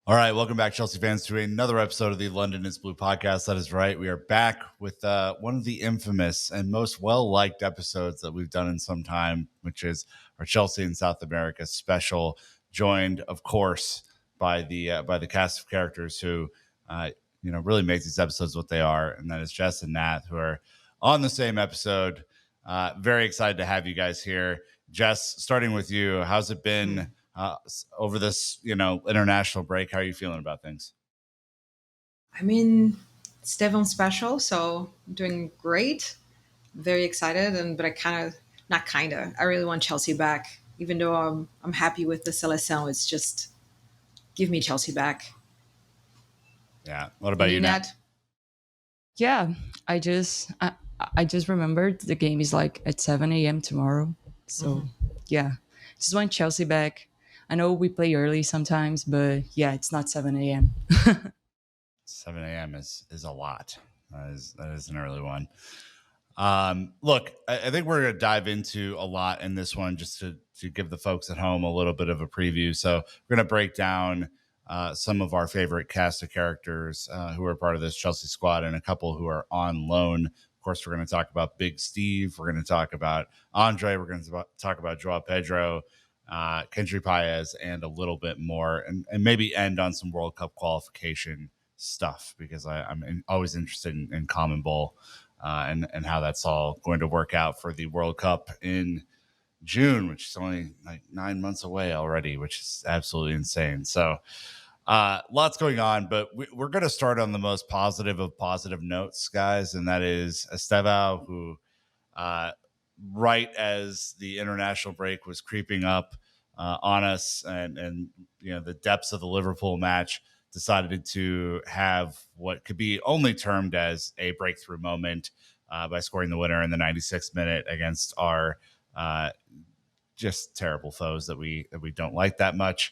All right, welcome back, Chelsea fans, to another episode of the London is Blue podcast. That is right. We are back with one of the infamous and most well-liked episodes that we've done in some time, which is our Chelsea and South America special, joined, of course, by the cast of characters who, really make these episodes what they are, and that is Jess and Nath, who are on the same episode. Very excited to have you guys here. Jess, starting with you, how's it been? Over this, international break, how are you feeling about things? I mean, Estêvão special, so I'm doing great. Very excited, but I kind of not kind of. I really want Chelsea back, even though I'm happy with the seleção. It's just give me Chelsea back. Yeah. What And about you, you, Nat? Nat? Yeah, I just remembered the game is like at 7 a.m. tomorrow. So yeah, just want Chelsea back. I know we play early sometimes, but yeah, it's not 7 a.m. 7 a.m. is a lot. That is an early one. Look, I think we're going to dive into a lot in this one just to give the folks at home a little bit of a preview. So we're going to break down some of our favorite cast of characters who are part of this Chelsea squad and a couple who are on loan. Of course, we're going to talk about Big Steve. We're going to talk about Andre. We're going to talk about Joao Pedro, Kendry Paez, and a little bit more, and maybe end on some World Cup qualification stuff because I'm always interested in Common Bowl and how that's all going to work out for the World Cup in June, which is only like 9 months away already, which is absolutely insane. So lots going on, but we're going to start on the most positive of positive notes, guys, and that is Estevao, who right as the international break was creeping up on us and the depths of the Liverpool match, decided to have what could be only termed as a breakthrough moment by scoring the winner in the 96th minute against our just terrible foes that we don't like that much.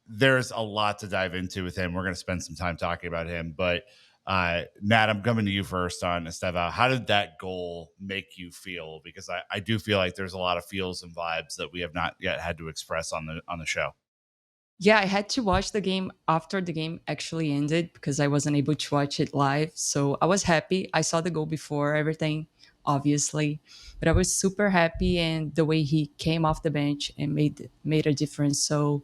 There's a lot to dive into with him. We're going to spend some time talking about him, but Nat, I'm coming to you first on Esteva. How did that goal make you feel? Because I do feel like there's a lot of feels and vibes that we have not yet had to express on the show. Yeah, I had to watch the game after the game actually ended because I wasn't able to watch it live. So I was happy. I saw the goal before everything, obviously, but I was super happy and the way he came off the bench and made a difference. So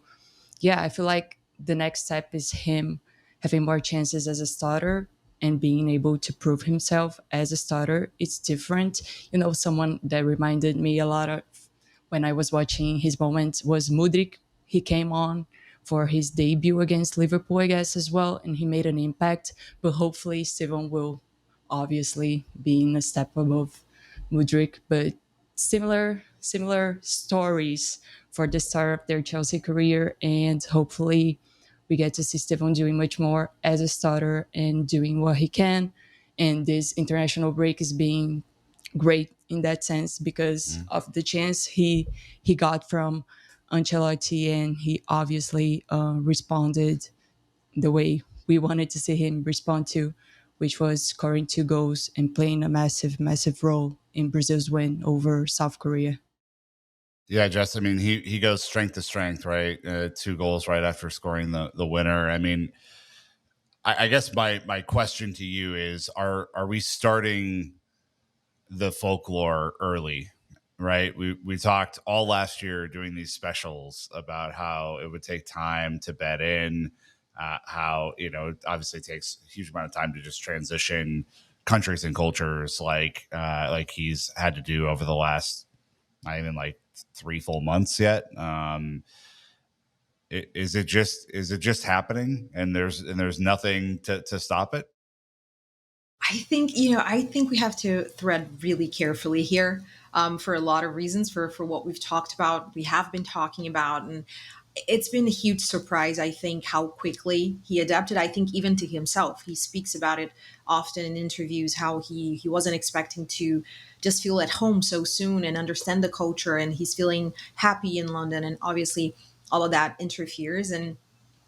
yeah, I feel like the next step is him having more chances as a starter and being able to prove himself as a starter. It's different. Someone that reminded me a lot of when I was watching his moments was Mudryk. He came on for his debut against Liverpool, I guess, as well, and he made an impact. But hopefully, Estevão will obviously be in a step above Mudryk. But similar stories for the start of their Chelsea career, and hopefully we get to see Estevão doing much more as a starter and doing what he can. And this international break is being great in that sense because of the chance he got from Ancelotti, and he obviously responded the way we wanted to see him respond to, which was scoring 2 goals and playing a massive role in Brazil's win over South Korea. Yeah, Jess. I mean, he goes strength to strength, right? 2 goals right after scoring the winner. I mean, I guess my question to you is: Are we starting the folklore early? Right. We talked all last year doing these specials about how it would take time to bed in, how obviously it takes a huge amount of time to just transition countries and cultures, like he's had to do over the last not even like 3 full months yet. Is it just happening and there's nothing to stop it? I think we have to thread really carefully here for a lot of reasons for what we've talked about, we have been talking about, and it's been a huge surprise, I think, how quickly he adapted. I think even to himself, he speaks about it often in interviews, how he wasn't expecting to just feel at home so soon and understand the culture, and he's feeling happy in London, and obviously all of that interferes. And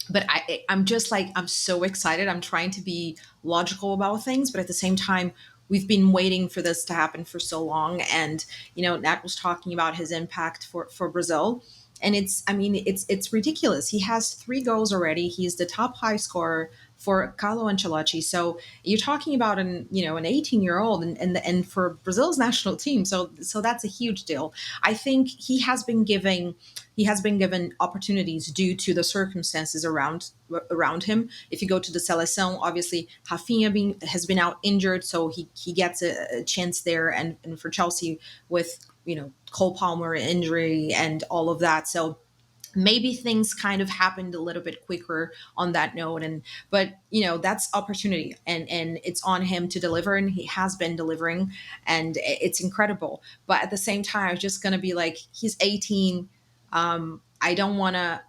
but I'm just like, I'm so excited. I'm trying to be logical about things, but at the same time, we've been waiting for this to happen for so long. And Nat was talking about his impact for Brazil, and it's, I mean, it's ridiculous. He has 3 goals already. He's the top high scorer for Carlo Ancelotti. So you're talking about an 18-year-old, and for Brazil's national team. So that's a huge deal. I think he has been given opportunities due to the circumstances around him. If you go to the seleção, obviously has been out injured, so he gets a chance there, and for Chelsea with Cole Palmer injury and all of that. So maybe things kind of happened a little bit quicker on that note, but that's opportunity, and it's on him to deliver, and he has been delivering, and it's incredible. But at the same time, I'm just going to be like, he's 18. I don't want to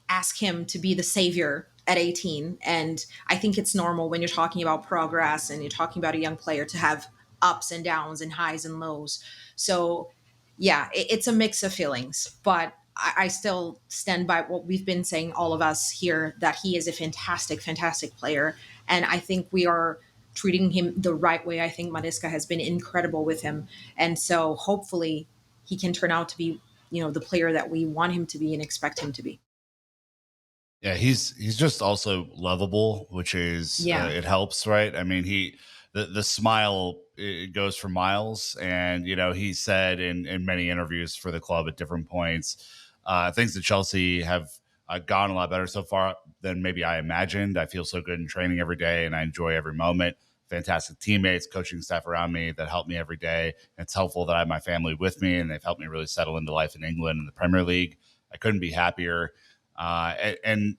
ask him to be the savior at 18. And I think it's normal when you're talking about progress and you're talking about a young player to have ups and downs and highs and lows. So, yeah, it's a mix of feelings. But I still stand by what we've been saying, all of us here, that he is a fantastic, fantastic player. And I think we are treating him the right way. I think Maresca has been incredible with him. And so hopefully he can turn out to be the player that we want him to be and expect him to be. Yeah, he's just also lovable, which is it helps, right? I mean, the smile, it goes for miles, and he said in many interviews for the club at different points, things that Chelsea have gone a lot better so far than maybe I imagined. I feel so good in training every day, and I enjoy every moment. Fantastic teammates, coaching staff around me that help me every day. It's helpful that I have my family with me, and they've helped me really settle into life in England and the Premier League. I couldn't be happier. And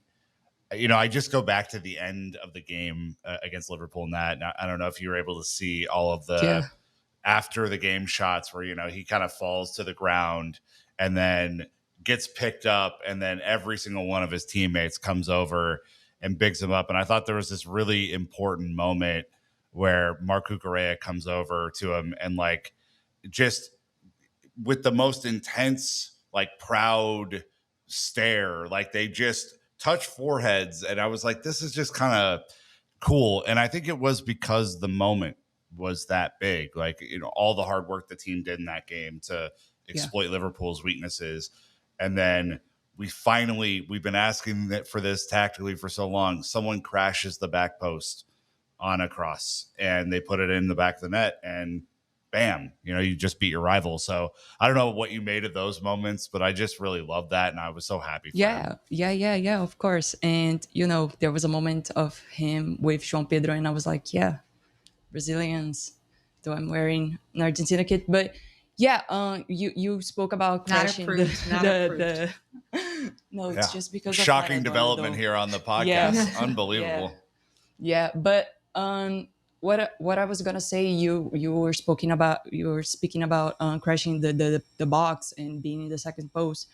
I just go back to the end of the game against Liverpool. And I don't know if you were able to see all of the after the game shots where he kind of falls to the ground and then gets picked up, and then every single one of his teammates comes over and bigs him up. And I thought there was this really important moment where Marc Cucurella comes over to him and just with the most intense, proud stare, they just touch foreheads. And I was like, this is just kind of cool. And I think it was because the moment was that big, all the hard work the team did in that game to exploit Liverpool's weaknesses. And then we've been asking for this tactically for so long. Someone crashes the back post on a cross and they put it in the back of the net, and bam, you just beat your rival. So I don't know what you made of those moments, but I just really loved that. And I was so happy for him. Yeah, of course. And, there was a moment of him with Joao Pedro, and I was like, yeah, Brazilians, though I'm wearing an Argentina kit. But yeah, you spoke about crashing the no, it's just because of shocking development here on the podcast. Unbelievable. Yeah, but what I was gonna say, you were speaking about crashing the box and being in the second post.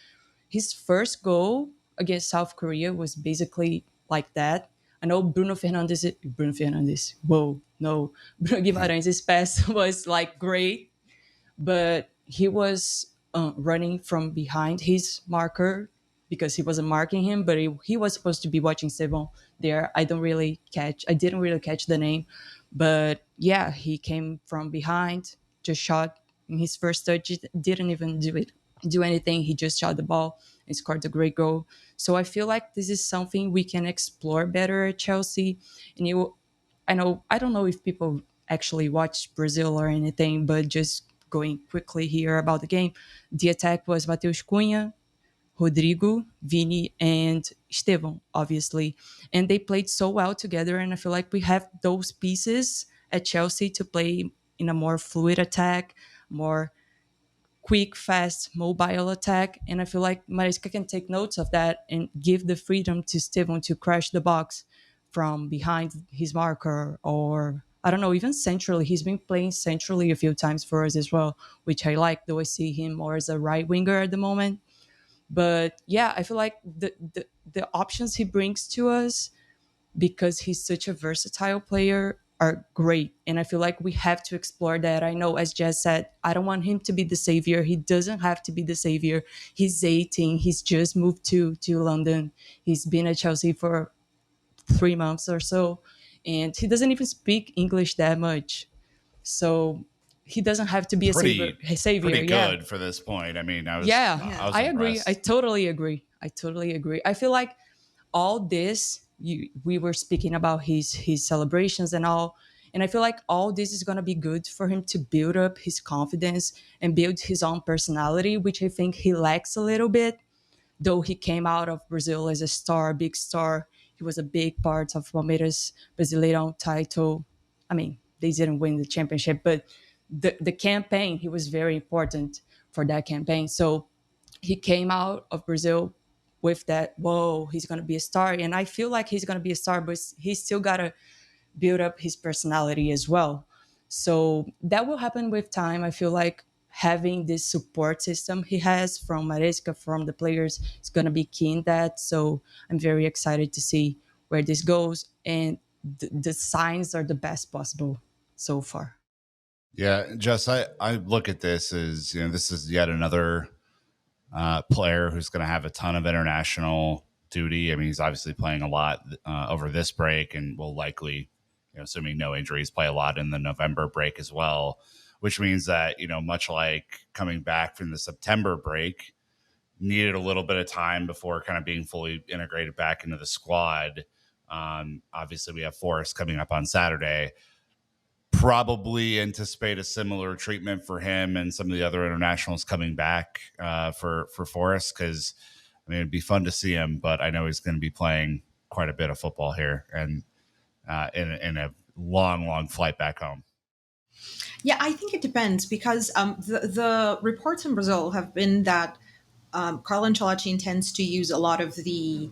His first goal against South Korea was basically like that. I know Bruno Fernandes. Whoa, no, Bruno Guimarães' pass was great, but he was running from behind his marker because he wasn't marking him, but he was supposed to be watching Estevão there. I didn't really catch the name, but yeah, he came from behind, just shot in his first touch, didn't even do anything. He just shot the ball and scored a great goal. So I feel like this is something we can explore better at Chelsea. And I don't know if people actually watch Brazil or anything, but just going quickly here about the game, the attack was Matheus Cunha, Rodrigo, Vini, and Estevão, obviously. And they played so well together. And I feel like we have those pieces at Chelsea to play in a more fluid attack, more quick, fast, mobile attack. And I feel like Maresca can take notes of that and give the freedom to Estevão to crash the box from behind his marker, or I don't know, even centrally. He's been playing centrally a few times for us as well, which I like, though I see him more as a right winger at the moment. But yeah, I feel like the options he brings to us, because he's such a versatile player, are great. And I feel like we have to explore that. I know, as Jess said, I don't want him to be the savior. He doesn't have to be the savior. He's 18. He's just moved to London. He's been at Chelsea for 3 months or so. And he doesn't even speak English that much. So he doesn't have to be a savior. Pretty Yeah. good for this point. I mean, I was Yeah, I agree. I impressed. totally agree. I totally agree. I feel like all this we were speaking about his celebrations and all, and I feel like all this is going to be good for him to build up his confidence and build his own personality, which I think he lacks a little bit. Though he came out of Brazil as a star, big star, he was a big part of Palmeiras Brasileirão title. I mean, they didn't win the championship, but the campaign, he was very important for that campaign. So he came out of Brazil with that, whoa, he's going to be a star. And I feel like he's going to be a star, but he's still got to build up his personality as well. So that will happen with time. I feel like having this support system he has from Maresca, from the players, is going to be key in that. So I'm very excited to see where this goes. And the signs are the best possible so far. Yeah, Jess, I look at this as, this is yet another player who's going to have a ton of international duty. I mean, he's obviously playing a lot over this break, and will likely, assuming no injuries, play a lot in the November break as well, which means that, much like coming back from the September break, needed a little bit of time before kind of being fully integrated back into the squad. Obviously, we have Forest coming up on Saturday. Probably anticipate a similar treatment for him and some of the other internationals coming back for Forest, because I mean, it'd be fun to see him, but I know he's going to be playing quite a bit of football here and in a long flight back home. Yeah, I think it depends because the reports in Brazil have been that Carlo Ancelotti intends to use a lot of the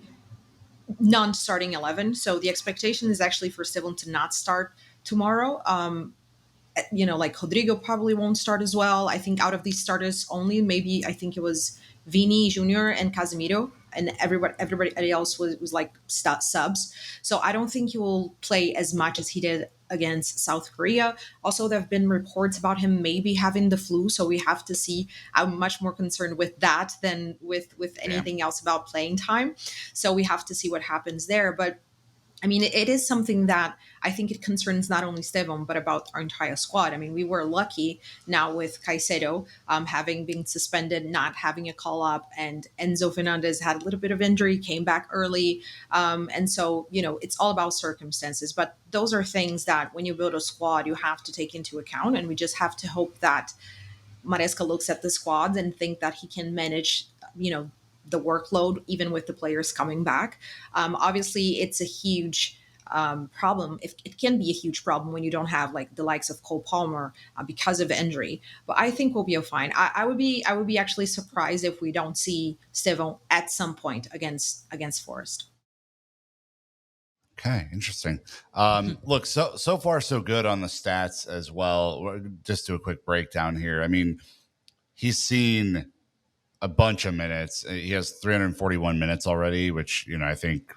non-starting 11. So the expectation is actually for Estevão to not start tomorrow. Like Rodrigo probably won't start as well. I think out of these starters only, maybe I think it was Vini Junior and Casemiro, and everybody else was like subs. So I don't think he will play as much as he did against South Korea. Also, there have been reports about him maybe having the flu, so we have to see. I'm much more concerned with that than with anything else about playing time. So we have to see what happens there. But I mean, it is something that I think it concerns not only Estevão, but about our entire squad. I mean, we were lucky now with Caicedo having been suspended, not having a call up, and Enzo Fernandez had a little bit of injury, came back early. And so, it's all about circumstances. But those are things that when you build a squad, you have to take into account. And we just have to hope that Maresca looks at the squad and think that he can manage, the workload, even with the players coming back. Obviously, it's a huge problem. It can be a huge problem when you don't have like the likes of Cole Palmer because of injury. But I think we'll be fine. I would be actually surprised if we don't see Estevão at some point against Forest. Okay, interesting. Look, so far so good on the stats as well. Just do a quick breakdown here. I mean, he's seen a bunch of minutes. He has 341 minutes already, which, I think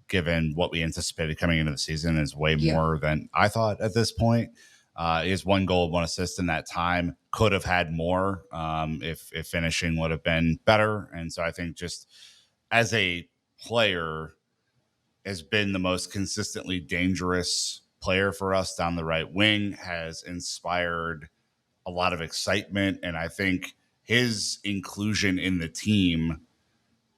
given what we anticipated coming into the season is way more than I thought at this point. He has 1 goal, 1 assist in that time. Could have had more if finishing would have been better. And so I think just as a player has been the most consistently dangerous player for us down the right wing, has inspired a lot of excitement. And I think his inclusion in the team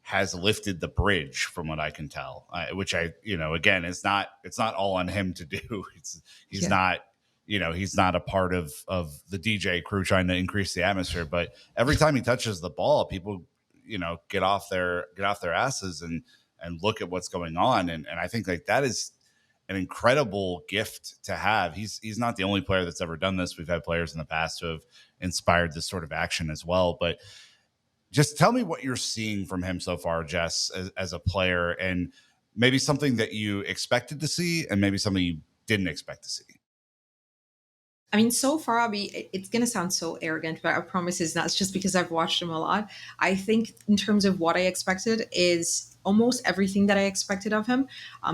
has lifted the bridge from what I can tell, which again, it's not all on him to do. He's not, he's not a part of the DJ crew trying to increase the atmosphere, but every time he touches the ball, people, get off their asses and look at what's going on. And I think like that is an incredible gift to have. He's not the only player that's ever done this. We've had players in the past who have inspired this sort of action as well. But just tell me what you're seeing from him so far, Jess, as a player, and maybe something that you expected to see and maybe something you didn't expect to see. I mean, so far, it's going to sound so arrogant, but I promise it's not. It's just because I've watched him a lot. I think in terms of what I expected is almost everything that I expected of him.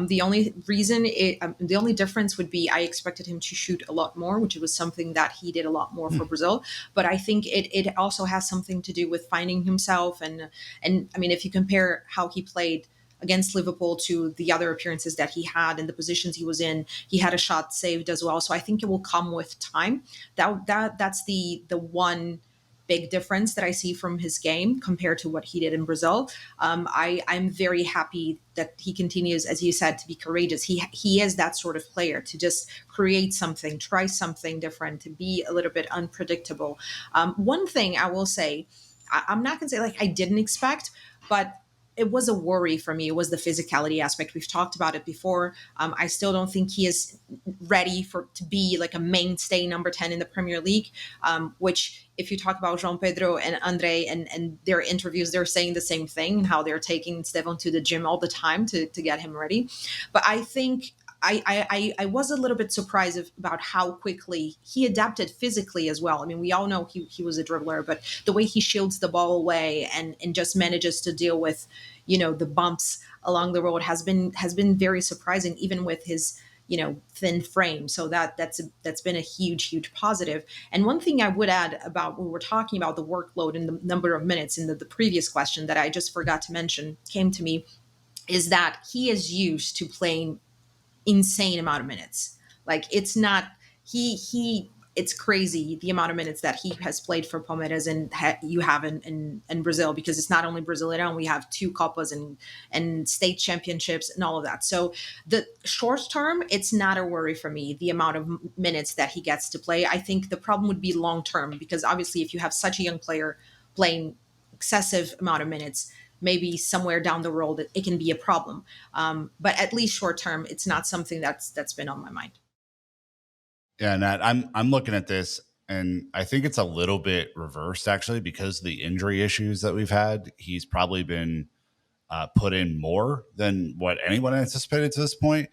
The only difference would be I expected him to shoot a lot more, which was something that he did a lot more for Brazil. But I think it also has something to do with finding himself. And I mean, if you compare how he played against Liverpool to the other appearances that he had and the positions he was in. He had a shot saved as well. So I think it will come with time. That's the one big difference that I see from his game compared to what he did in Brazil. I'm very happy that he continues, as you said, to be courageous. He is that sort of player to just create something, try something different, to be a little bit unpredictable. One thing I will say, I'm not going to say like I didn't expect, but it was a worry for me. It was the physicality aspect. We've talked about it before. I still don't think he is ready to be like a mainstay number 10 in the Premier League, which if you talk about Joao Pedro and Andre and their interviews, they're saying the same thing, how they're taking Estevão to the gym all the time to get him ready. But I think I was a little bit surprised about how quickly he adapted physically as well. I mean, we all know he was a dribbler, but the way he shields the ball away and just manages to deal with, the bumps along the road has been very surprising, even with his, thin frame. So that's been a huge positive. And one thing I would add about when we're talking about the workload and the number of minutes in the previous question that I just forgot to mention came to me is that he is used to playing insane amount of minutes. Like it's not it's crazy the amount of minutes that he has played for Palmeiras and you have in Brazil, because it's not only Brasileirão, we have two Copas and state championships and all of that. So the short term, it's not a worry for me, the amount of minutes that he gets to play. I think the problem would be long term, because obviously if you have such a young player playing excessive amount of minutes, maybe somewhere down the road it can be a problem. But at least short term, it's not something that's been on my mind. Yeah, Nat, I'm looking at this, and I think it's a little bit reversed actually, because of the injury issues that we've had. He's probably been put in more than what anyone anticipated to this point.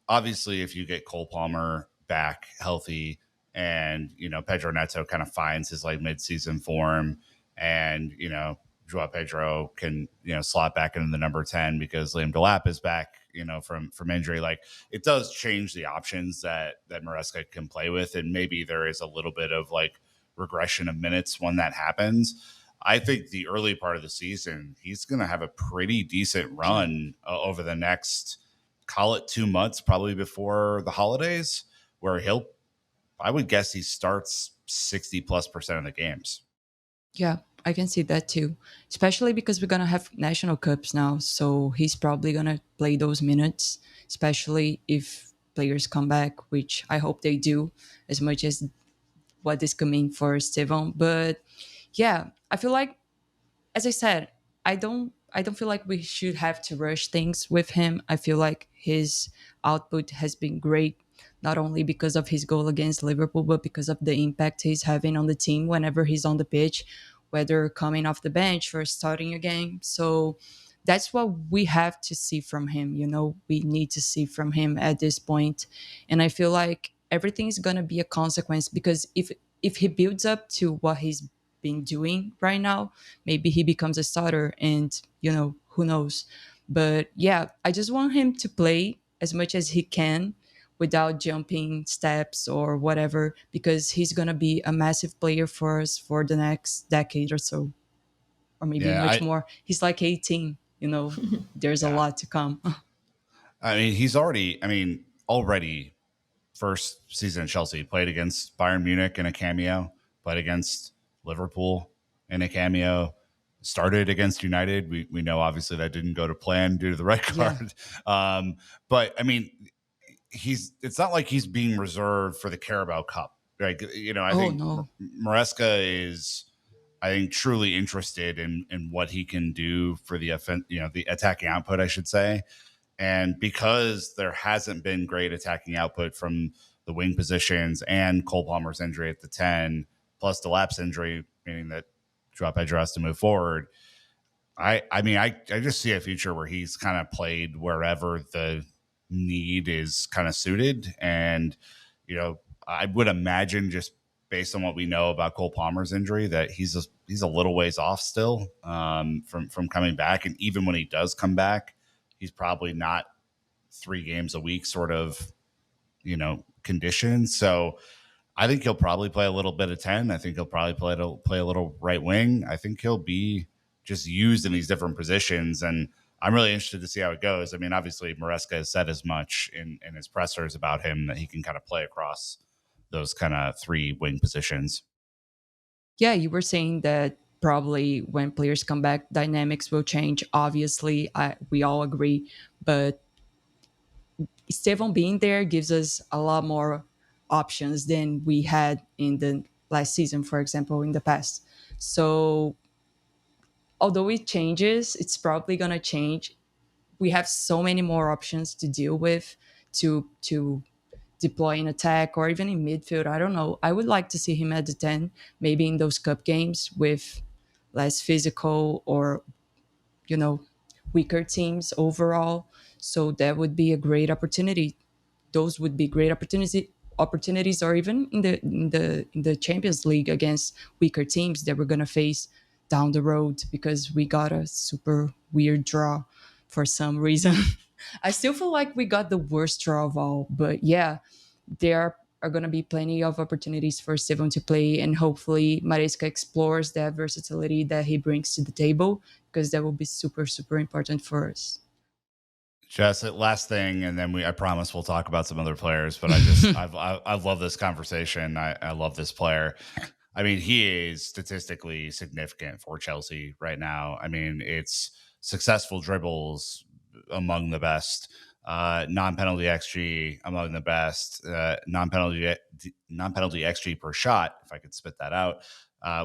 Obviously, if you get Cole Palmer back healthy, and Pedro Neto kind of finds his like mid-season form, and Joao Pedro can slot back into the number 10 because Liam Delap is back from injury. Like, it does change the options that Maresca can play with, and maybe there is a little bit of like regression of minutes when that happens. I think the early part of the season, he's going to have a pretty decent run over the next, call it 2 months, probably before the holidays, where I would guess he starts 60+% of the games. Yeah, I can see that too, especially because we're going to have national cups now. So he's probably going to play those minutes, especially if players come back, which I hope they do, as much as what is coming for Estevão. But yeah, I feel like, as I said, I don't feel like we should have to rush things with him. I feel like his output has been great, not only because of his goal against Liverpool, but because of the impact he's having on the team whenever he's on the pitch, whether coming off the bench or starting a game. So that's what we have to see from him. We need to see from him at this point. And I feel like everything is going to be a consequence, because if he builds up to what he's been doing right now, maybe he becomes a starter, and who knows. But yeah, I just want him to play as much as he can without jumping steps or whatever, because he's going to be a massive player for us for the next decade or so, or maybe much more. He's like 18, there's a lot to come. I mean, he's already first season at Chelsea, played against Bayern Munich in a cameo, played against Liverpool in a cameo, started against United. We know obviously that didn't go to plan due to the red card. Yeah. But I mean, it's not like he's being reserved for the Carabao Cup. Right? I think Maresca is, I think, truly interested in what he can do for the the attacking output, I should say. And because there hasn't been great attacking output from the wing positions, and Cole Palmer's injury at the 10, plus the lapse injury, meaning that Joao Pedro has to move forward, I just see a future where he's kind of played wherever the need is kind of suited. And, I would imagine, just based on what we know about Cole Palmer's injury, that he's a little ways off still from coming back. And even when he does come back, he's probably not 3 games a week sort of, condition. So I think he'll probably play a little bit of 10. I think he'll probably play a little right wing. I think he'll be just used in these different positions. And I'm really interested to see how it goes. I mean, obviously, Maresca has said as much in his pressers about him that he can kind of play across those kind of three wing positions. Yeah, you were saying that probably when players come back, dynamics will change. Obviously, we all agree, but Estevão being there gives us a lot more options than we had in the last season, for example, in the past. So although it changes, it's probably gonna change. We have so many more options to deal with to deploy in attack or even in midfield. I don't know. I would like to see him at the 10, maybe in those cup games with less physical or, you know, weaker teams overall. So that would be a great opportunity. Those would be great opportunities, or even in the Champions League against weaker teams that we're gonna face down the road, because we got a super weird draw for some reason. I still feel like we got the worst draw of all, but yeah, there are going to be plenty of opportunities for Steven to play, and hopefully Maresca explores that versatility that he brings to the table, because that will be super, super important for us. Jess, last thing, and then I promise we'll talk about some other players. But I love this conversation. I love this player. I mean, he is statistically significant for Chelsea right now. I mean, it's successful dribbles among the best, non-penalty xG among the best, non-penalty xG per shot, if I could spit that out,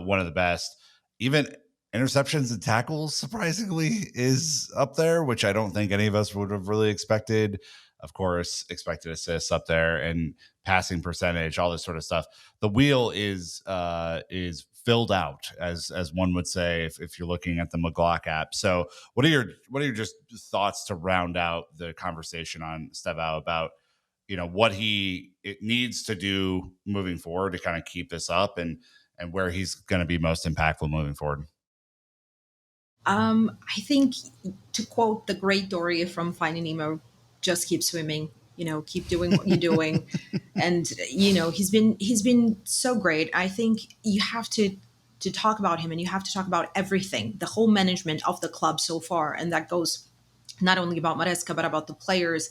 one of the best. Even interceptions and tackles, surprisingly, is up there, which I don't think any of us would have really expected. Of course, expected assists up there, and passing percentage, all this sort of stuff. The wheel is filled out, as one would say, if you're looking at the McGlock app. So, what are your just thoughts to round out the conversation on Estevao about what it needs to do moving forward to kind of keep this up, and where he's going to be most impactful moving forward? I think, to quote the great Dory from Finding Nemo, just keep swimming. Keep doing what you're doing, and he's been so great. I think you have to talk about him, and you have to talk about everything, the whole management of the club so far, and that goes not only about Maresca but about the players.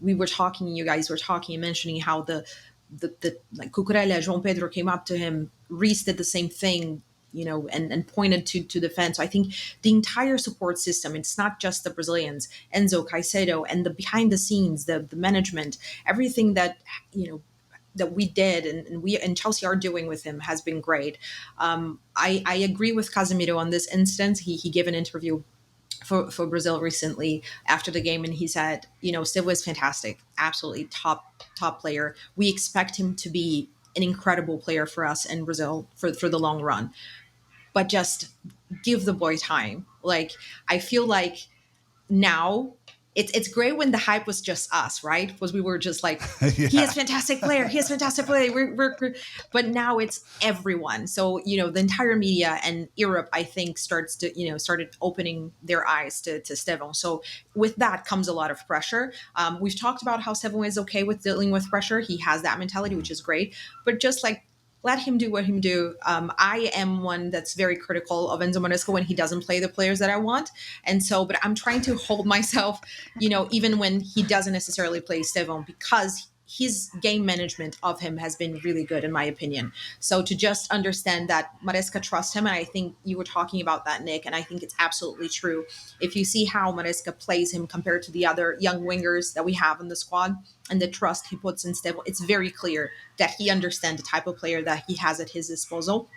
You guys were talking and mentioning how the like Cucurella, João Pedro came up to him. Reese did the same thing, and pointed to the fence. So I think the entire support system, it's not just the Brazilians, Enzo, Caicedo, and the behind the scenes, the management, everything that we did and we and Chelsea are doing with him has been great. I agree with Casemiro on this instance. He gave an interview for Brazil recently after the game, and he said, Silva is fantastic, absolutely top player. We expect him to be an incredible player for us in Brazil for the long run, but just give the boy time. Like, I feel like now it's great when the hype was just us, right? Because we were just like, Yeah. he is fantastic player, he is fantastic player. But now it's everyone. So the entire media and Europe, I think, started opening their eyes to Estevão. So with that comes a lot of pressure. We've talked about how Estevão is okay with dealing with pressure. He has that mentality, which is great. But just like, let him do what him do. I am one that's very critical of Enzo Maresca when he doesn't play the players that I want. And so, but I'm trying to hold myself, even when he doesn't necessarily play Estevão, because his game management of him has been really good, in my opinion. So to just understand that Maresca trusts him, and I think you were talking about that, Nick, and I think it's absolutely true. If you see how Maresca plays him compared to the other young wingers that we have in the squad, and the trust he puts in Estevão, it's very clear that he understands the type of player that he has at his disposal.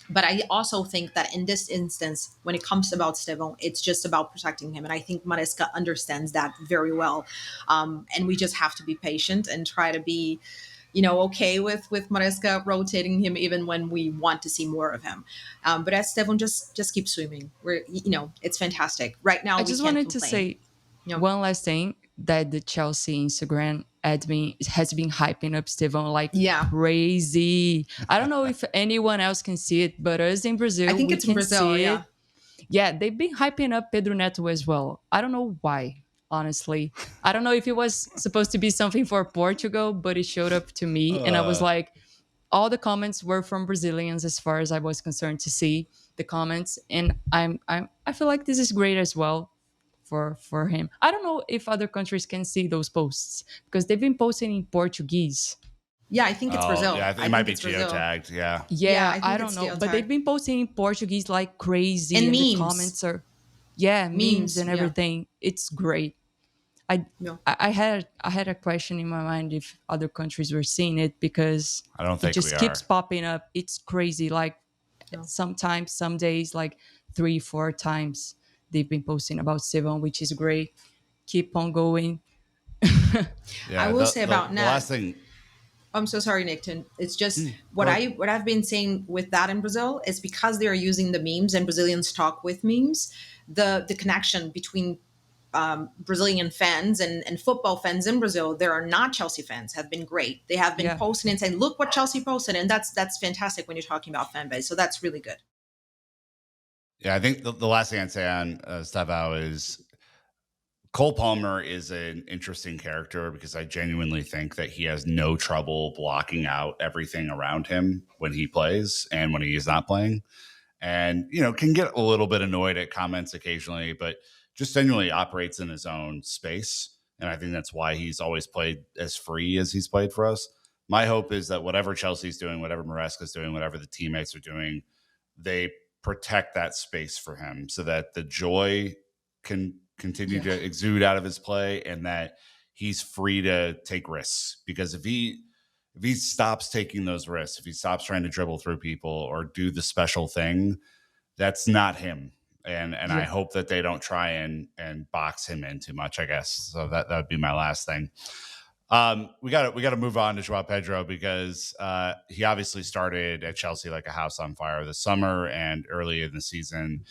But I also think that in this instance, when it comes about Estevão, it's just about protecting him. And I think Maresca understands that very well. And we just have to be patient and try to be, okay with Maresca rotating him even when we want to see more of him. But as Estevão, just keep swimming. It's fantastic. Right now, I we just can't wanted to complain. say one last thing, that the Chelsea Instagram admin has been hyping up Estevão like Yeah. crazy. I don't know if anyone else can see it, but us in Brazil, I think we it's in can Brazil, see yeah. it. Yeah, they've been hyping up Pedro Neto as well. I don't know why, honestly. I don't know if it was supposed to be something for Portugal, but it showed up to me, and I was Uh, like, all the comments were from Brazilians as far as I was concerned to see the comments, and I feel like this is great as well for him. I don't know if other countries can see those posts because they've been posting in Portuguese. Yeah, I think it's Oh, yeah, Brazil. it I might think be it's Brazil. geotagged. Yeah. Yeah, Yeah, I I think don't it's know, but they've geotagged. been posting in Portuguese like crazy, And and the memes. comments are, yeah, memes Memes. and Yeah. everything. It's great. I No. I had a question in my mind if other countries were seeing it because I don't it think we just keeps are. popping up. It's crazy. Like No. sometimes, some days, like 3, 4 times they've been posting about Estevão, which is great. Keep on going. I Yeah. will say about The Nat. last thing. I'm so sorry, Nickton. It's just Go ahead. what I've been saying with that in Brazil is because they are using the memes and Brazilians talk with memes. The connection between Brazilian fans and football fans in Brazil, there are not Chelsea fans, have been great. They have been Yeah. posting and saying, "Look what Chelsea posted," and that's fantastic when you're talking about fan base. So that's really good. Yeah, I think the last thing I'd say on Estevao is Cole Palmer is an interesting character because I genuinely think that he has no trouble blocking out everything around him when he plays and when he is not playing. And, can get a little bit annoyed at comments occasionally, but just genuinely operates in his own space. And I think that's why he's always played as free as he's played for us. My hope is that whatever Chelsea's doing, whatever Maresca's doing, whatever the teammates are doing, they protect that space for him so that the joy can continue Yeah. to exude out of his play and that he's free to take risks. Because if he stops taking those risks, if he stops trying to dribble through people or do the special thing, that's not him. And I Yeah. hope that they don't try and box him in too much, I guess. So that would be my last thing. We got to move on to Joao Pedro because he obviously started at Chelsea like a house on fire this summer and early in the season.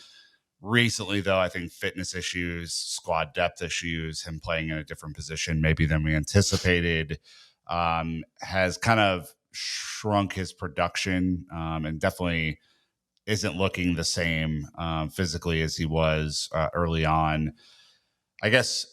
Recently, though, I think fitness issues, squad depth issues, him playing in a different position maybe than we anticipated, has kind of shrunk his production and definitely isn't looking the same physically as he was early on. I guess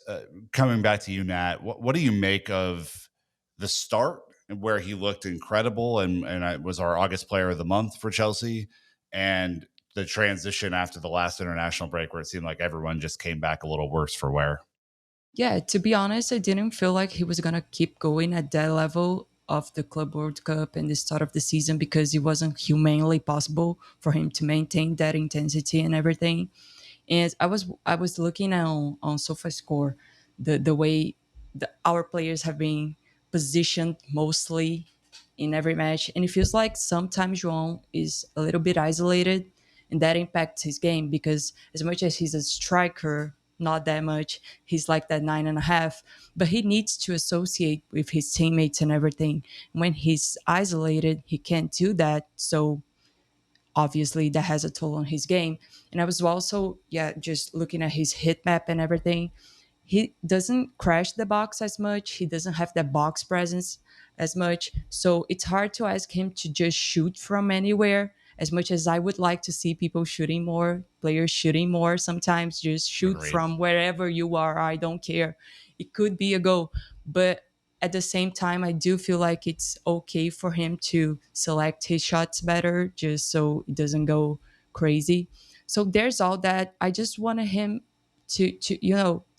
coming back to you, Nat, what do you make of the start where he looked incredible and I was our August player of the month for Chelsea and the transition after the last international break where it seemed like everyone just came back a little worse for wear? Yeah, to be honest, I didn't feel like he was gonna keep going at that level of the Club World Cup and the start of the season because it wasn't humanly possible for him to maintain that intensity and everything. And I was looking on SofaScore, the way our players have been positioned mostly in every match, and it feels like sometimes João is a little bit isolated, and that impacts his game because as much as he's a striker, not that much, he's like that 9.5, but he needs to associate with his teammates and everything. When he's isolated, he can't do that, so obviously that has a toll on his game. And I was also, yeah, just looking at his hit map and everything. He doesn't crash the box as much. He doesn't have that box presence as much. So it's hard to ask him to just shoot from anywhere. As much as I would like to see people shooting more, players shooting more, sometimes just shoot Agreed. from wherever you are. I don't care. It could be a goal. But at the same time, I do feel like it's okay for him to select his shots better just so it doesn't go crazy. So there's all that. I just wanted him to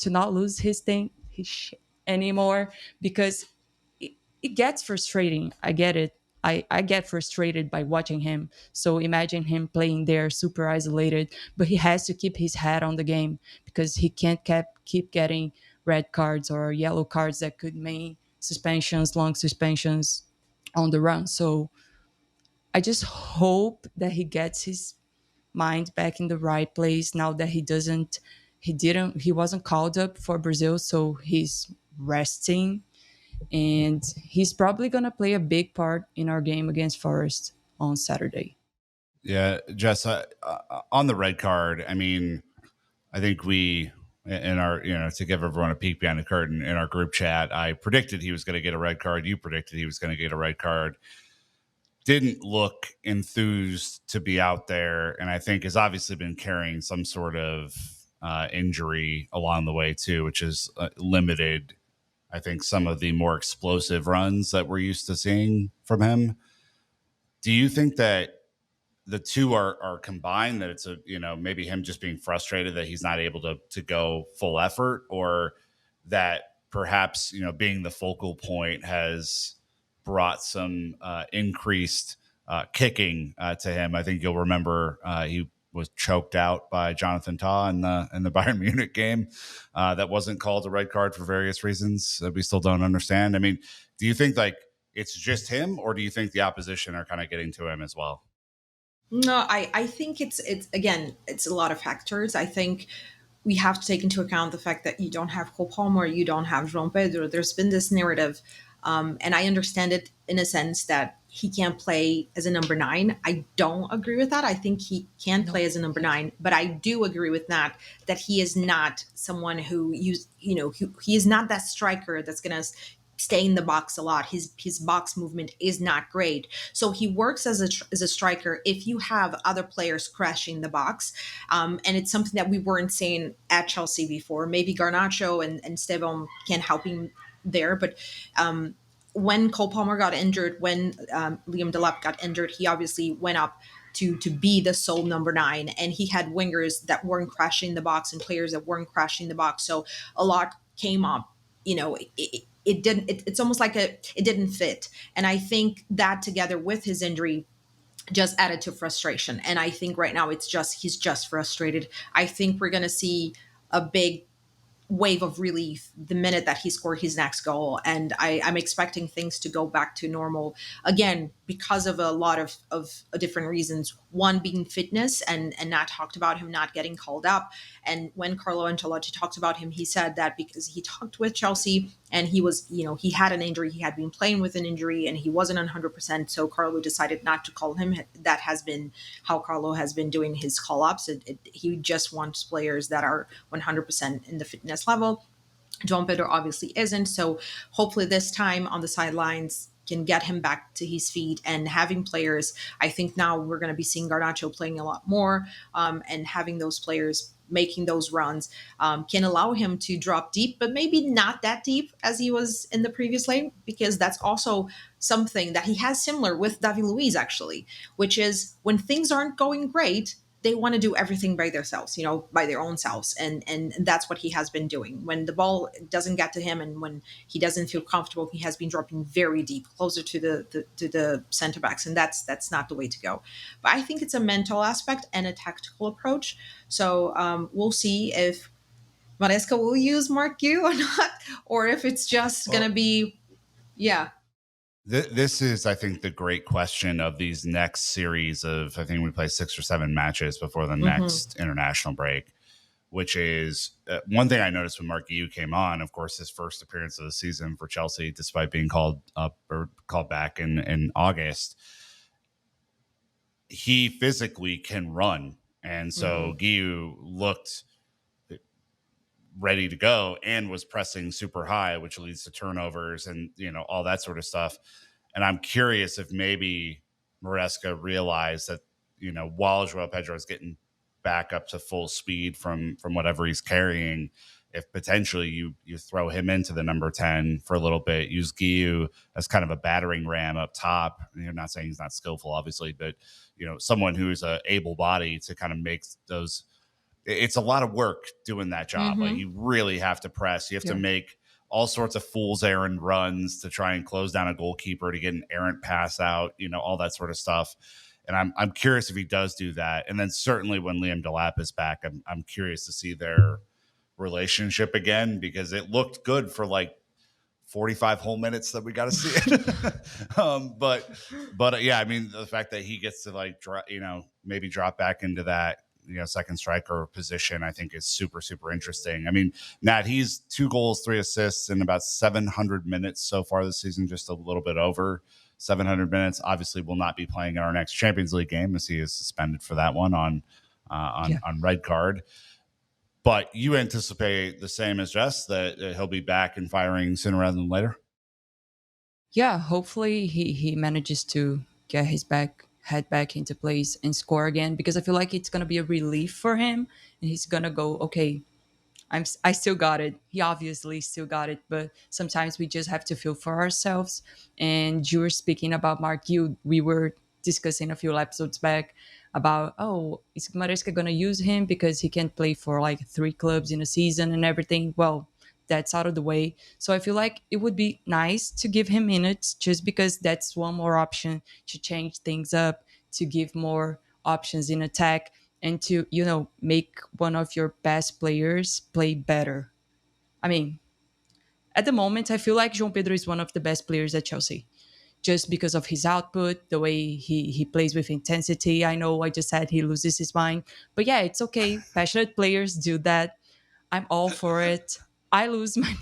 not lose his thing his shit anymore because it gets frustrating. I get it. I get frustrated by watching him. So imagine him playing there super isolated, but he has to keep his head on the game because he can't keep getting red cards or yellow cards that could mean suspensions, long suspensions on the run. So I just hope that he gets his mind back in the right place now that he wasn't called up for Brazil, so he's resting and he's probably going to play a big part in our game against Forest on Saturday. Yeah, Jess, on the red card, I mean, I think we, in our, to give everyone a peek behind the curtain in our group chat, I predicted he was going to get a red card. You predicted he was going to get a red card. Didn't look enthused to be out there. And I think has obviously been carrying some sort of injury along the way, too, which has limited, I think, some of the more explosive runs that we're used to seeing from him. Do you think that the two are combined, that it's a, maybe him just being frustrated that he's not able to go full effort, or that perhaps, being the focal point has brought some increased kicking to him. I think you'll remember he was choked out by Jonathan Tah in the Bayern Munich game. That wasn't called a red card for various reasons that we still don't understand. I mean, do you think like it's just him, or do you think the opposition are kind of getting to him as well? No, I think it's again, it's a lot of factors. I think we have to take into account the fact that you don't have Cole Palmer, you don't have Joao Pedro. There's been this narrative, and I understand it in a sense that he can't play as a number nine. I don't agree with that. I think he can play as a number nine, but I do agree with that he is not someone who he is not that striker that's gonna stay in the box a lot. His box movement is not great. So he works as a striker if you have other players crashing the box. And it's something that we weren't seeing at Chelsea before. Maybe Garnacho and Estevão can help him there. But when Cole Palmer got injured, when Liam Delap got injured, he obviously went up to be the sole number nine. And he had wingers that weren't crashing the box and players that weren't crashing the box. So a lot came up. It didn't. It's almost like it didn't fit, and I think that together with his injury just added to frustration. And I think right now he's just frustrated. I think we're gonna see a big wave of relief the minute that he scored his next goal. And I'm expecting things to go back to normal again because of a lot of different reasons. One being fitness, and Nat talked about him not getting called up. And when Carlo Ancelotti talked about him, he said that because he talked with Chelsea and he was, he had an injury, he had been playing with an injury and he wasn't 100%. So Carlo decided not to call him. That has been how Carlo has been doing his call ups. He just wants players that are 100% in the fitness level. Joao Pedro obviously isn't. So hopefully this time on the sidelines can get him back to his feet and having players. I think now we're going to be seeing Garnacho playing a lot more, and having those players making those runs can allow him to drop deep, but maybe not that deep as he was in the previous lane, because that's also something that he has similar with David Luiz actually, which is when things aren't going great, they want to do everything by themselves, by their own selves. And that's what he has been doing. When the ball doesn't get to him and when he doesn't feel comfortable, he has been dropping very deep, closer to the center backs. And that's not the way to go. But I think it's a mental aspect and a tactical approach. So we'll see if Maresca will use Mark Gu or not, or if it's just going to be, yeah. This is, I think, the great question of these next series of, I think we play 6 or 7 matches before the next international break, which is one thing I noticed when Mark Gu came on, of course, his first appearance of the season for Chelsea, despite being called up or called back in August. He physically can run. And so Gu looked ready to go and was pressing super high, which leads to turnovers and, all that sort of stuff. And I'm curious if maybe Maresca realized that, while Joao Pedro is getting back up to full speed from whatever he's carrying, if potentially you throw him into the number 10 for a little bit, use Guiu as kind of a battering ram up top. You're not saying he's not skillful, obviously, but, someone who's a able body to kind of make those. It's a lot of work doing that job. Like you really have to press. You have to make all sorts of fool's errand runs to try and close down a goalkeeper to get an errant pass out, all that sort of stuff. And I'm curious if he does do that. And then certainly when Liam Delap is back, I'm curious to see their relationship again, because it looked good for like 45 whole minutes that we got to see it. But yeah, I mean, the fact that he gets to like, maybe drop back into that, second striker position, I think is super, super interesting. I mean, Nat, he's 2 goals, 3 assists in about 700 minutes so far this season, just a little bit over 700 minutes. Obviously will not be playing in our next Champions League game, as he is suspended for that one on red card. But you anticipate the same as Jess, that he'll be back and firing sooner rather than later? Yeah, hopefully he manages to get his head back into place and score again, because I feel like it's gonna be a relief for him, and he's gonna go, okay, I still got it. He obviously still got it, but sometimes we just have to feel for ourselves. And you were speaking about Mark Yu. We were discussing a few episodes back about, oh, is Maresca going to use him because he can play for like 3 clubs in a season and everything? Well, that's out of the way. So I feel like it would be nice to give him minutes just because that's one more option to change things up, to give more options in attack, and to, make one of your best players play better. I mean, at the moment, I feel like João Pedro is one of the best players at Chelsea just because of his output, the way he plays with intensity. I know I just said he loses his mind, but yeah, it's okay. Passionate players do that. I'm all for it. I lose my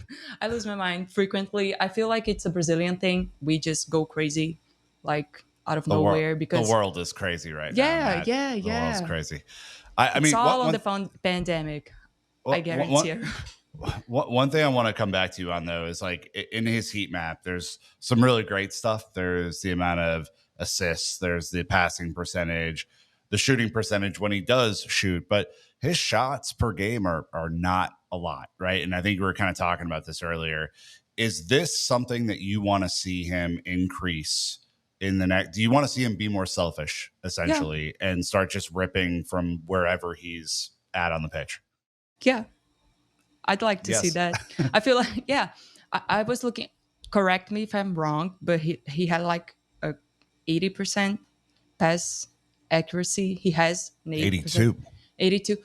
I lose my mind frequently. I feel like it's a Brazilian thing. We just go crazy, like out of The world, nowhere. the Because world is crazy right now, yeah, Matt. yeah, The world's yeah. crazy. I It's mean, all on the pandemic. I guarantee one, you. one thing I want to come back to you on though is like in his heat map, there's some really great stuff. There's the amount of assists, there's the passing percentage, the shooting percentage when he does shoot, but his shots per game are not a lot, right? And I think we were kind of talking about this earlier. Is this something that you want to see him increase in the next? Do you want to see him be more selfish, Yeah, essentially, and start just ripping from wherever he's at on the pitch? yeah. I'd like to see Yes. that. I feel like, yeah. I was looking. Correct me if I'm wrong, but he had like a 80% pass accuracy. He has an 80%, 82. 82.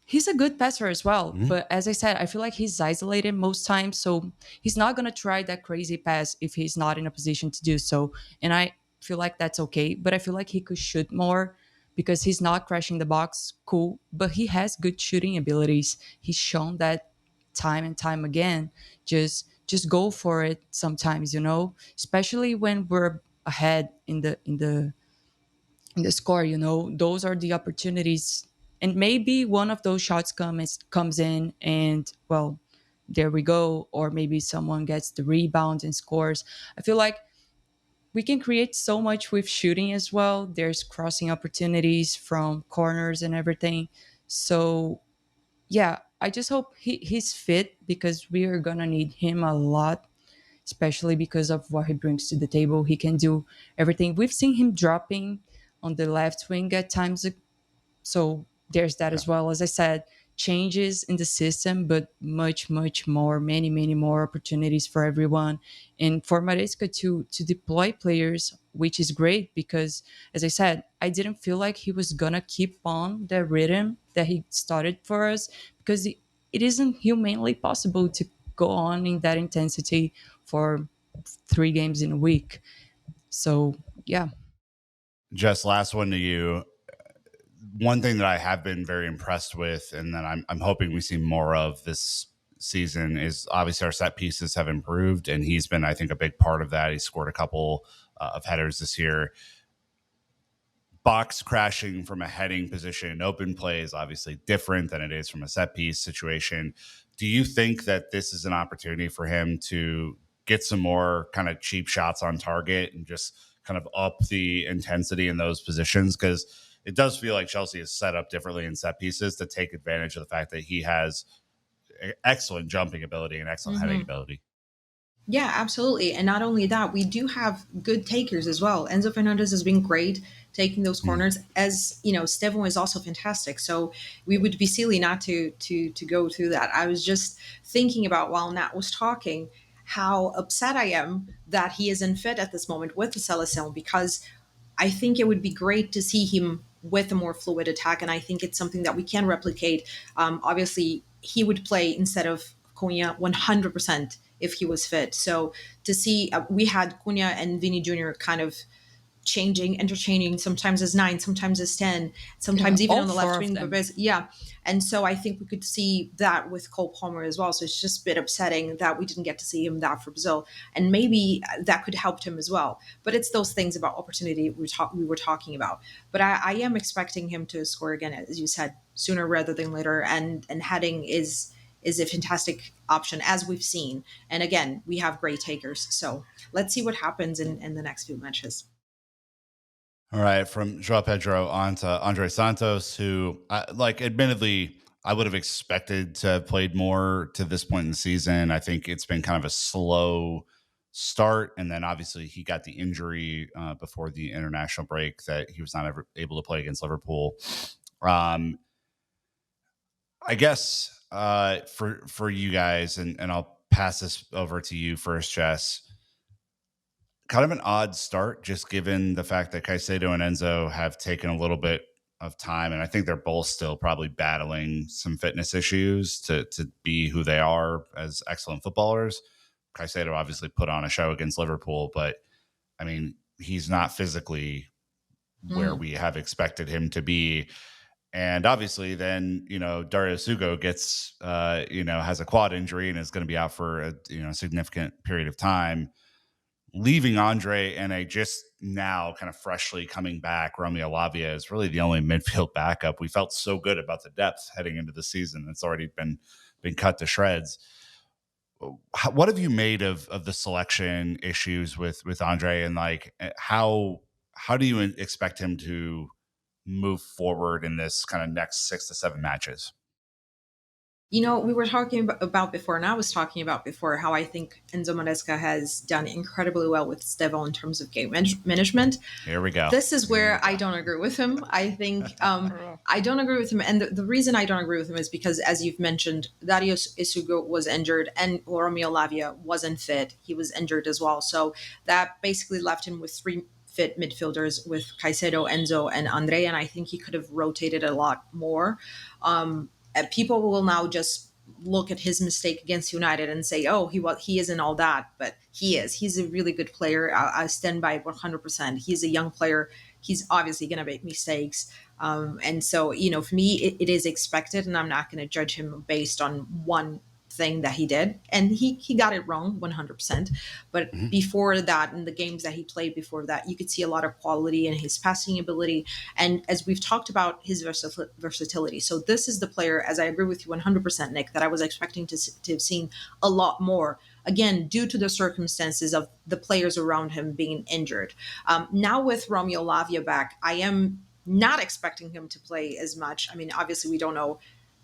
He's a good passer as well, Mhm. but as I said, I feel like he's isolated most times, so he's not gonna try that crazy pass if he's not in a position to do so. And I feel like that's okay, but I feel like he could shoot more because he's not crashing the box. Cool, but he has good shooting abilities. He's shown that time and time again. Just go for it sometimes, especially when we're ahead in the score. Those are the opportunities, and maybe one of those shots comes in, and well, there we go. Or maybe someone gets the rebound and scores. I feel like we can create so much with shooting as well. There's crossing opportunities from corners and everything. So yeah, I just hope he's fit because we are gonna need him a lot, especially because of what he brings to the table. He can do everything. We've seen him dropping on the left wing at times, so there's that Yeah. as well. As I said, changes in the system, but much, much more, many, many more opportunities for everyone. And for Maresca to deploy players, which is great because, as I said, I didn't feel like he was gonna keep on the rhythm that he started for us because it isn't humanly possible to go on in that intensity for 3 games in a week. So yeah. Just last one to you. One thing that I have been very impressed with, and that I'm hoping we see more of this season, is obviously our set pieces have improved, and he's been, I think, a big part of that. He scored a couple of headers this year. Box crashing from a heading position, open play is obviously different than it is from a set piece situation. Do you think that this is an opportunity for him to get some more kind of cheap shots on target and just kind of up the intensity in those positions? Because it does feel like Chelsea is set up differently in set pieces to take advantage of the fact that he has excellent jumping ability and excellent heading Mhm. ability. Yeah, absolutely. And not only that, we do have good takers as well. Enzo Fernandez has been great taking those Mm. corners. As you know, Estevão is also fantastic. So we would be silly not to go through that. I was just thinking about while Nat was talking how upset I am that he isn't fit at this moment with the Seleção because I think it would be great to see him with a more fluid attack, and I think it's something that we can replicate. Obviously, he would play instead of Cunha 100% if he was fit. So to see, we had Cunha and Vini Jr. kind of changing, interchanging, sometimes as nine, sometimes as 10, Yeah, sometimes even all on the four left of wing. them. Yeah. And so I think we could see that with Cole Palmer as well. So it's just a bit upsetting that we didn't get to see him that for Brazil. And maybe that could help him as well. But it's those things about opportunity we were talking about. But I am expecting him to score again, as you said, sooner rather than later. And heading is a fantastic option as we've seen. And again, we have great takers. So let's see what happens in the next few matches. All right, from Joao Pedro on to Andre Santos, who, admittedly, I would have expected to have played more to this point in the season. I think it's been kind of a slow start, and then obviously he got the injury before the international break that he was not ever able to play against Liverpool. I guess for you guys, and I'll pass this over to you first, Jess. Kind of an odd start, just given the fact that Caicedo and Enzo have taken a little bit of time, and I think they're both still probably battling some fitness issues to be who they are as excellent footballers. Caicedo obviously put on a show against Liverpool, but I mean, he's not physically where we have expected him to be. And obviously, then Dario Sugo gets has a quad injury and is going to be out for a significant period of time, leaving Andre and a just now kind of freshly coming back Romeo Lavia is really the only midfield backup. We felt so good about the depth heading into the season. It's already been cut to shreds. What have you made of the selection issues with Andre, and like how do you expect him to move forward in this kind of next 6 to 7 matches? We were talking about before, and I was talking about before, how I think Enzo Maresca has done incredibly well with Estevão in terms of game management. Here we go. This is where I don't agree with him. I think I don't agree with him. And the reason I don't agree with him is because, as you've mentioned, Dario Isugo was injured and Romeo Lavia wasn't fit. He was injured as well. So that basically left him with 3 fit midfielders with Caicedo, Enzo, and Andre. And I think he could have rotated a lot more. People will now just look at his mistake against United and say, "Oh, he isn't all that," but he is. He's a really good player. I stand by 100%. He's a young player. He's obviously going to make mistakes, and so for me, it is expected, and I'm not going to judge him based on one thing that he did, and he got it wrong 100%. But before that, in the games that he played before that, you could see a lot of quality in his passing ability, and as we've talked about, his versatility. So this is the player, as I agree with you 100%, Nick, that I was expecting to have seen a lot more, again, due to the circumstances of the players around him being injured. Now with Romeo Lavia back, I am not expecting him to play as much. I mean, obviously we don't know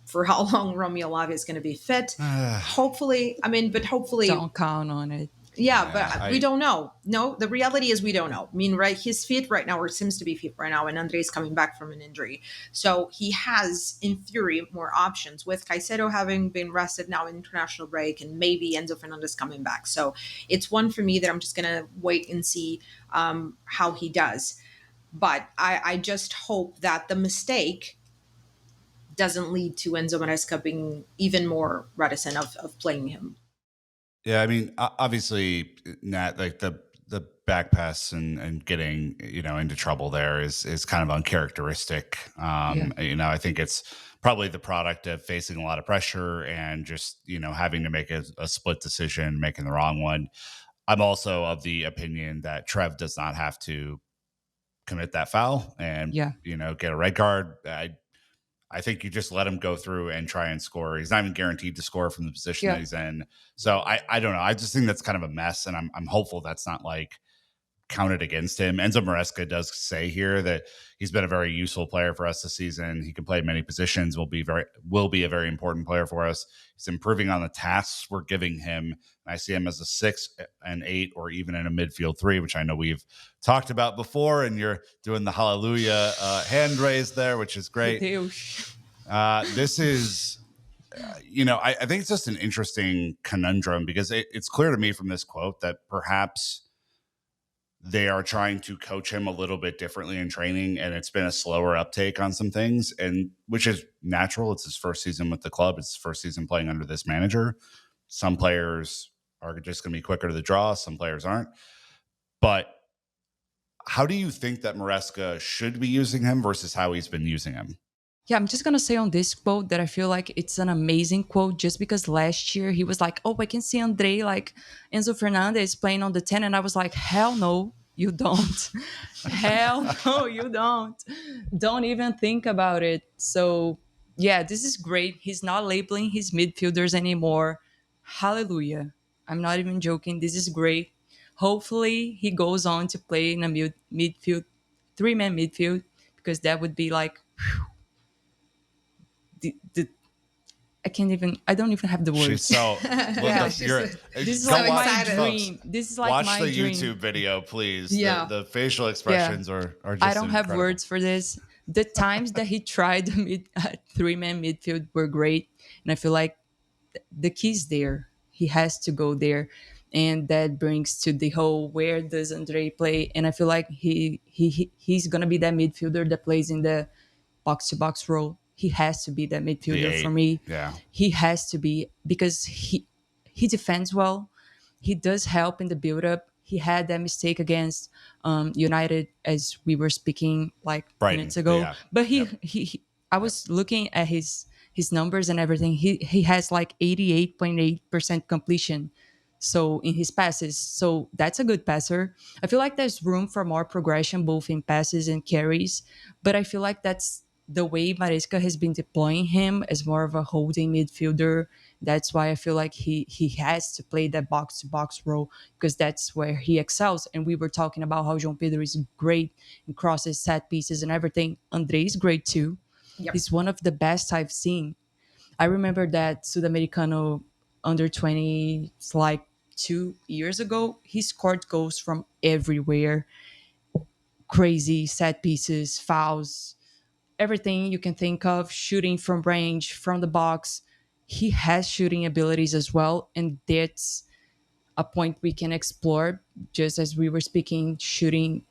for how long Romeo Lavia is going to be fit. Hopefully, don't count on it. Yeah, but we don't know. No, the reality is we don't know. I mean, right, he's fit right now, or seems to be fit right now, and Andre's coming back from an injury. So he has, in theory, more options, with Caicedo having been rested now in international break, and maybe Enzo Fernandez coming back. So it's one for me that I'm just going to wait and see how he does. But I just hope that the mistake doesn't lead to Enzo Maresca being even more reticent of playing him. Yeah, I mean, obviously, Nat, like the back pass and getting into trouble there is kind of uncharacteristic. I think it's probably the product of facing a lot of pressure and just having to make a split decision, making the wrong one. I'm also of the opinion that Trev does not have to commit that foul and get a red card. I think you just let him go through and try and score. He's not even guaranteed to score from the position that he's in. So I don't know. I just think that's kind of a mess, and I'm hopeful that's not like counted against him. Enzo Maresca does say here that he's been a very useful player for us this season. He can play many positions, will be a very important player for us. He's improving on the tasks we're giving him. I see him as a 6 and 8, or even in a midfield 3, which I know we've talked about before, and you're doing the hallelujah hand raise there, which is great. This is I think it's just an interesting conundrum, because it's clear to me from this quote that perhaps they are trying to coach him a little bit differently in training, and it's been a slower uptake on some things, and which is natural. It's his first season with the club. It's his first season playing under this manager. Some players are just going to be quicker to the draw. Some players aren't. But how do you think that Maresca should be using him versus how he's been using him? Yeah, I'm just going to say on this quote that I feel like it's an amazing quote, just because last year he was like, "Oh, I can see Andre, like Enzo Fernandez playing on the 10." And I was like, hell no, you don't. Hell no, you don't. Don't even think about it. So yeah, this is great. He's not labeling his midfielders anymore. Hallelujah. I'm not even joking. This is great. Hopefully he goes on to play in a midfield, 3-man midfield, because that would be like, the I don't even have the She's words. so Yeah, she's This is go like so my watch, excited. folks. dream. This is like Watch my the dream. YouTube video, please. Yeah. The facial Yeah. expressions are I just don't have incredible. words for this. The times that he tried the three-man midfield were great, and I feel like the key's there. He has to go there, and that brings to the whole where does Andre play? And I feel like he's gonna be that midfielder that plays in the box to box role. He has to be that The midfielder for 8. me. Yeah. He has to be because he defends well. He does help in the build up. He had that mistake against United as we were speaking like Brighton. minutes ago. Yeah. But Yep. I was looking at his numbers and everything. He has like 88.8% completion. So in his passes, so that's a good passer. I feel like there's room for more progression both in passes and carries, but I feel like that's the way Maresca has been deploying him as more of a holding midfielder. That's why I feel like he has to play that box to box role because that's where he excels. And we were talking about how João Pedro is great in crosses, set pieces, and everything. Andre is great too. Yep. He's one of the best I've seen. I remember that Sudamericano under 20, it's like 2 years ago, he scored goals from everywhere. Crazy set pieces, fouls, everything you can think of, shooting from range, from the box. He has shooting abilities as well, and that's a point we can explore. Just as we were speaking, shooting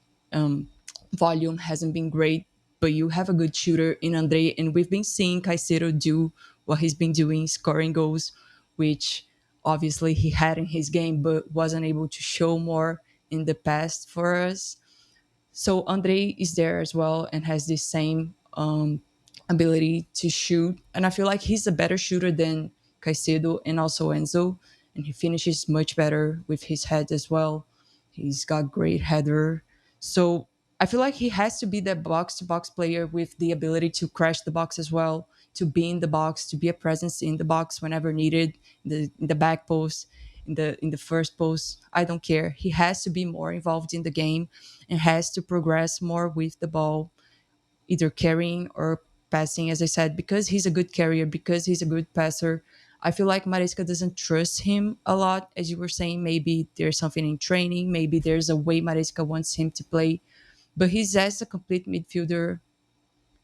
volume hasn't been great, but you have a good shooter in Andre, and we've been seeing Caicedo do what he's been doing, scoring goals, which obviously he had in his game, but wasn't able to show more in the past for us. So Andre is there as well and has this same ability to shoot. And I feel like he's a better shooter than Caicedo and also Enzo. And he finishes much better with his head as well. He's got great header. So I feel like he has to be that box to box player with the ability to crash the box as well, to be in the box, to be a presence in the box whenever needed, in the back post, in the first post. I don't care. He has to be more involved in the game and has to progress more with the ball, either carrying or passing, as I said, because he's a good carrier, because he's a good passer. I feel like Maresca doesn't trust him a lot, as you were saying. Maybe there's something in training, maybe there's a way Maresca wants him to play, but he's as a complete midfielder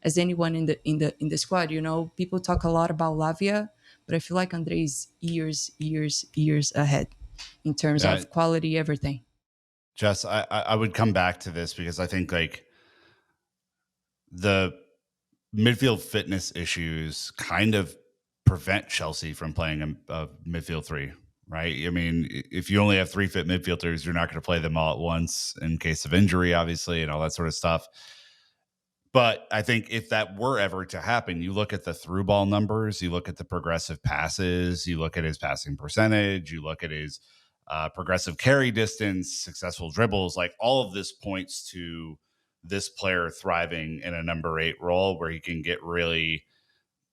as anyone in the squad. You know, people talk a lot about Lavia, but I feel like Andre is years ahead in terms Yeah. of quality, everything. Jess, I would come back to this because I think like the midfield fitness issues kind of prevent Chelsea from playing a midfield 3, right? I mean, if you only have 3 fit midfielders, you're not going to play them all at once in case of injury, obviously, and all that sort of stuff. But I think if that were ever to happen, you look at the through ball numbers, you look at the progressive passes, you look at his passing percentage, you look at his progressive carry distance, successful dribbles, like all of this points to this player thriving in a number 8 role where he can get really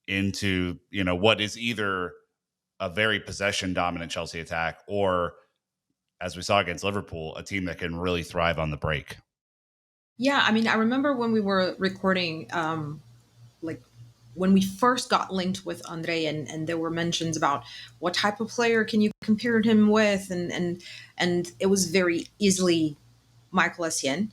into, what is either a very possession dominant Chelsea attack or, as we saw against Liverpool, a team that can really thrive on the break. Yeah, I mean, I remember when we were recording, like when we first got linked with Andre, and there were mentions about what type of player can you compare him with, and it was very easily Michael Essien.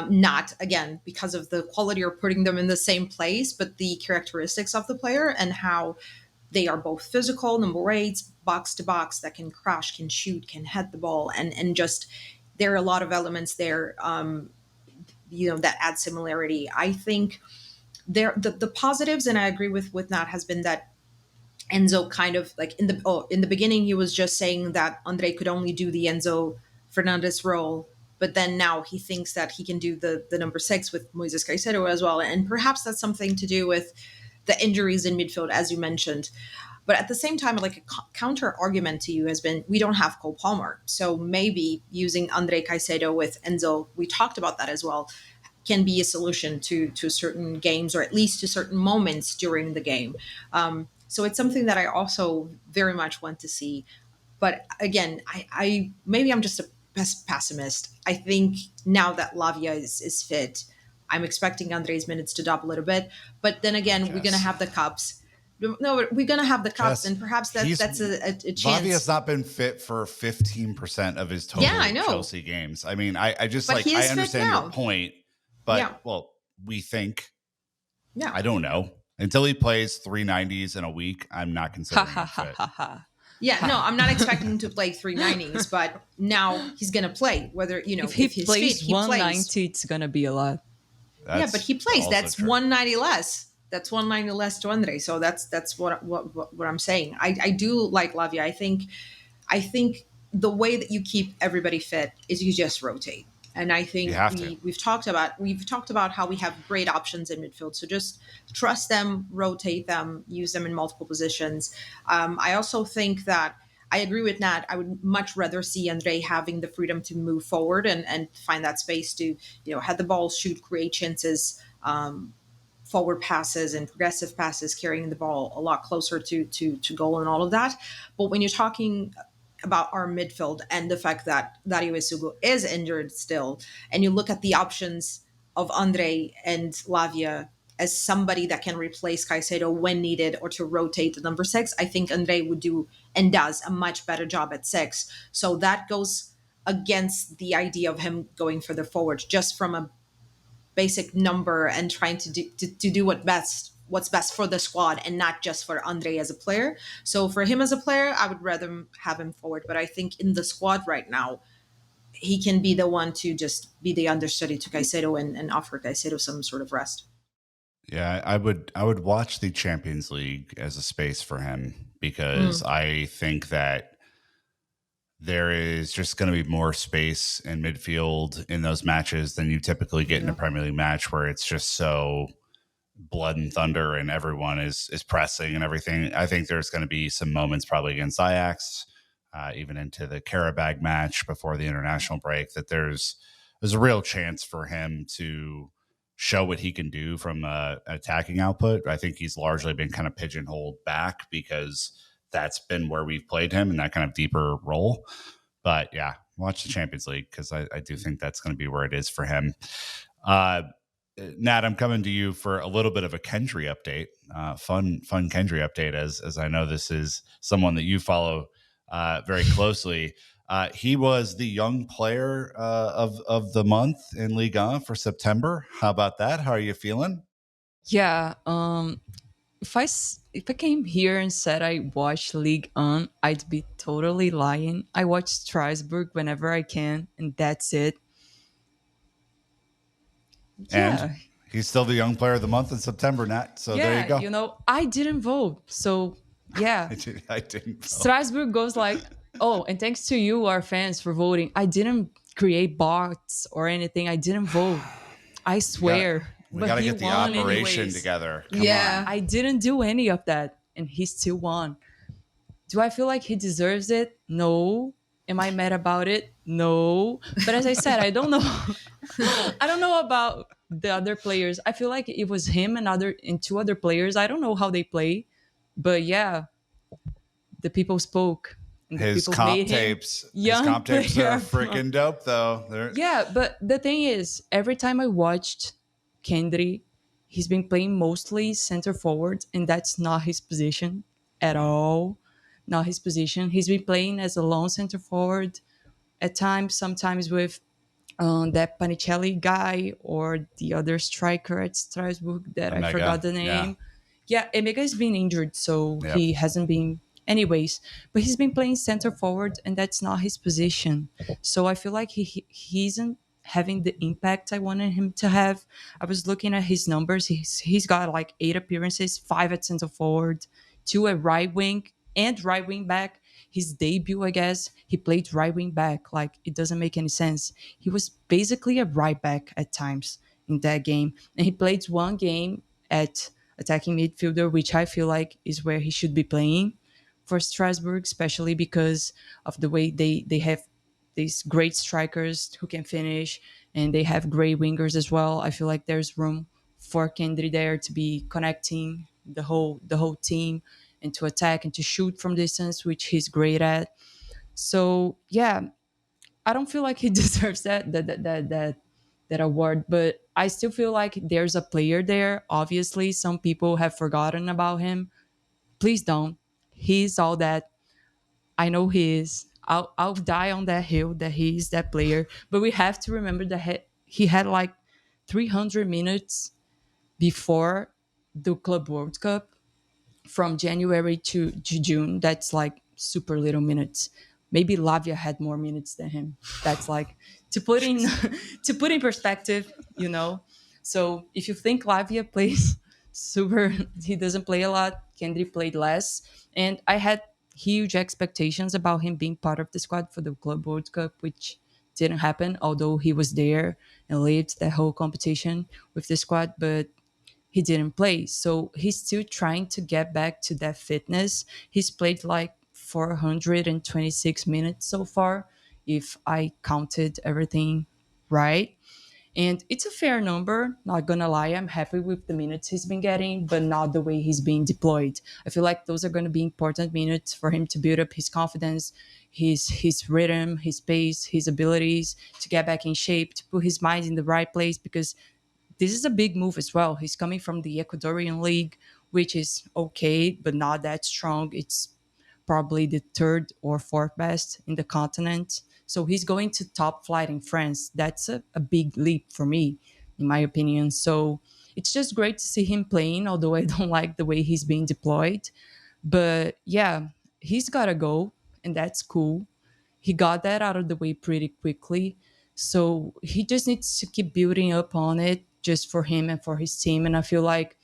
Not again because of the quality or putting them in the same place, but the characteristics of the player and how they are both physical, number eights, box to box that can crash, can shoot, can head the ball, and just there are a lot of elements there. That add similarity. I think the positives, and I agree with Nat, has been that Enzo kind of like in the beginning he was just saying that Andre could only do the Enzo Fernandez role, but then now he thinks that he can do the number 6 with Moises Caicedo as well, and perhaps that's something to do with the injuries in midfield, as you mentioned. But at the same time, like a counter argument to you has been, we don't have Cole Palmer. So maybe using Andre Caicedo with Enzo, we talked about that as well, can be a solution to certain games, or at least to certain moments during the game. So it's something that I also very much want to see. But again, I maybe I'm just a pessimist. I think now that Lavia is fit, I'm expecting Andre's minutes to drop a little bit. But then again, we're going to have the cups. No, we're gonna have the cups, Jess, and perhaps he's that's a Lavi chance. has not been fit for 15% of his total Yeah, I know, Chelsea games. I mean, I just but like he I is fit understand your now. point, Yeah, but well, we think yeah. I don't know. Until he plays 390s in a week, I'm not Ha considering ha him ha fit. ha ha. Yeah, no, Ha. I'm not expecting him to play 390s, but now he's gonna play. Whether If he if he's fit, plays he plays. 190, it's gonna be a lot. Yeah, but That's he plays. also That's true. 190 less. That's 190 less to Andre. So that's what I'm saying. I do like Lavia. I think the way that you keep everybody fit is you just rotate. And I You think have to. we've talked about how we have great options in midfield. So just trust them, rotate them, use them in multiple positions. I also think that I agree with Nat. I would much rather see Andre having the freedom to move forward and find that space to have the ball, shoot, create chances. Forward passes and progressive passes, carrying the ball a lot closer to goal and all of that. But when you're talking about our midfield and the fact that Dario Esugo is injured still, and you look at the options of Andre and Lavia as somebody that can replace Caicedo when needed or to rotate the number six, I think Andre would do and does a much better job at six. So that goes against the idea of him going further forward, just from a basic number and trying to do what's best for the squad and not just for Andre as a player. So for him as a player, I would rather have him forward. But I think in the squad right now, he can be the one to just be the understudy to Caicedo and offer Caicedo some sort of rest. Yeah, I would watch the Champions League as a space for him because Mm, I think that there is just going to be more space in midfield in those matches than you typically get in a yeah. Premier League match where it's just so blood and thunder and everyone is pressing and everything. I think there's going to be some moments probably against Ajax, even into the Karabag match before the international break, that there's a real chance for him to show what he can do from attacking output. I think he's largely been kind of pigeonholed back because that's been where we've played him in that kind of deeper role. But yeah, watch the Champions League because I do think that's going to be where it is for him. Uh, Nat, I'm coming to you for a little bit of a Kendry update. Fun Kendry update, as I know this is someone that you follow very closely. He was the young player of the month in Ligue 1 for September. How about that? How are you feeling? Yeah. If I came here and said I watch League On, I'd be totally lying. I watch Strasbourg whenever I can, and that's it. And Yeah. he's still the young player of the month in September, Nat. So there you Yeah, go. I didn't vote. So, yeah. I didn't vote. Strasbourg goes like, oh, and thanks to you, our fans, for voting. I didn't create bots or anything. I didn't vote. I We got swear. we But got to he get the won operation anyways. together. Come Yeah. on. I didn't do any of that, and he still won. Do I feel like he deserves it? No. Am I mad about it? No. But as I said, I don't know. I don't know about the other players. I feel like it was him and two other players. I don't know how they play, but yeah, the people spoke and the His people comp made him tapes, his young comp tapes are player of the month. freaking dope, though. They're Yeah, but the thing is, every time I watched Kendry, he's been playing mostly center forward, and that's not his position at no. all. Not his position. He's been playing as a lone center forward at times, sometimes with that Panicelli guy or the other striker at Strasbourg that I forgot Omega. the Yeah. name. Yeah, Emega's been injured, so Yep. he hasn't been. Anyways, but he's been playing center forward, and that's not his position. So I feel like he isn't having the impact I wanted him to have. I was looking at his numbers. He's got like 8 appearances, 5 at center forward, 2 at right wing and right wing back. His debut, I guess, he played right wing back. Like it doesn't make any sense. He was basically a right back at times in that game, and he played one game at attacking midfielder, which I feel like is where he should be playing for Strasbourg, especially because of the way they have these great strikers who can finish, and they have great wingers as well. I feel like there's room for Kendry there to be connecting the whole team and to attack and to shoot from distance, which he's great at. So yeah, I don't feel like he deserves that award, but I still feel like there's a player there. Obviously, some people have forgotten about him, Please don't. He's all that. I know he is. I'll die on that hill that he is that player. But we have to remember that he had like 300 minutes before the Club World Cup from January to June. That's like super little minutes. Maybe Lavia had more minutes than him. That's like to put in to put in perspective, you know. So if you think Lavia plays super, he doesn't play a lot. Kendry played less, and I had huge expectations about him being part of the squad for the Club World Cup, which didn't happen. Although he was there and lived that whole competition with the squad, but he didn't play. So he's still trying to get back to that fitness. He's played like 426 minutes so far, if I counted everything right. And it's a fair number, not gonna lie. I'm happy with the minutes he's been getting, but not the way he's being deployed. I feel like those are gonna be important minutes for him to build up his confidence, his rhythm, his pace, his abilities to get back in shape, to put his mind in the right place because this is a big move as well. He's coming from the Ecuadorian league, which is okay, but not that strong. It's probably the third or fourth best in the continent. So he's going to top flight in France. That's a big leap for me, in my opinion. So it's just great to see him playing, although I don't like the way he's being deployed. But yeah, he's got to go, and that's cool. He got that out of the way pretty quickly. So he just needs to keep building up on it just for him and for his team. And I feel like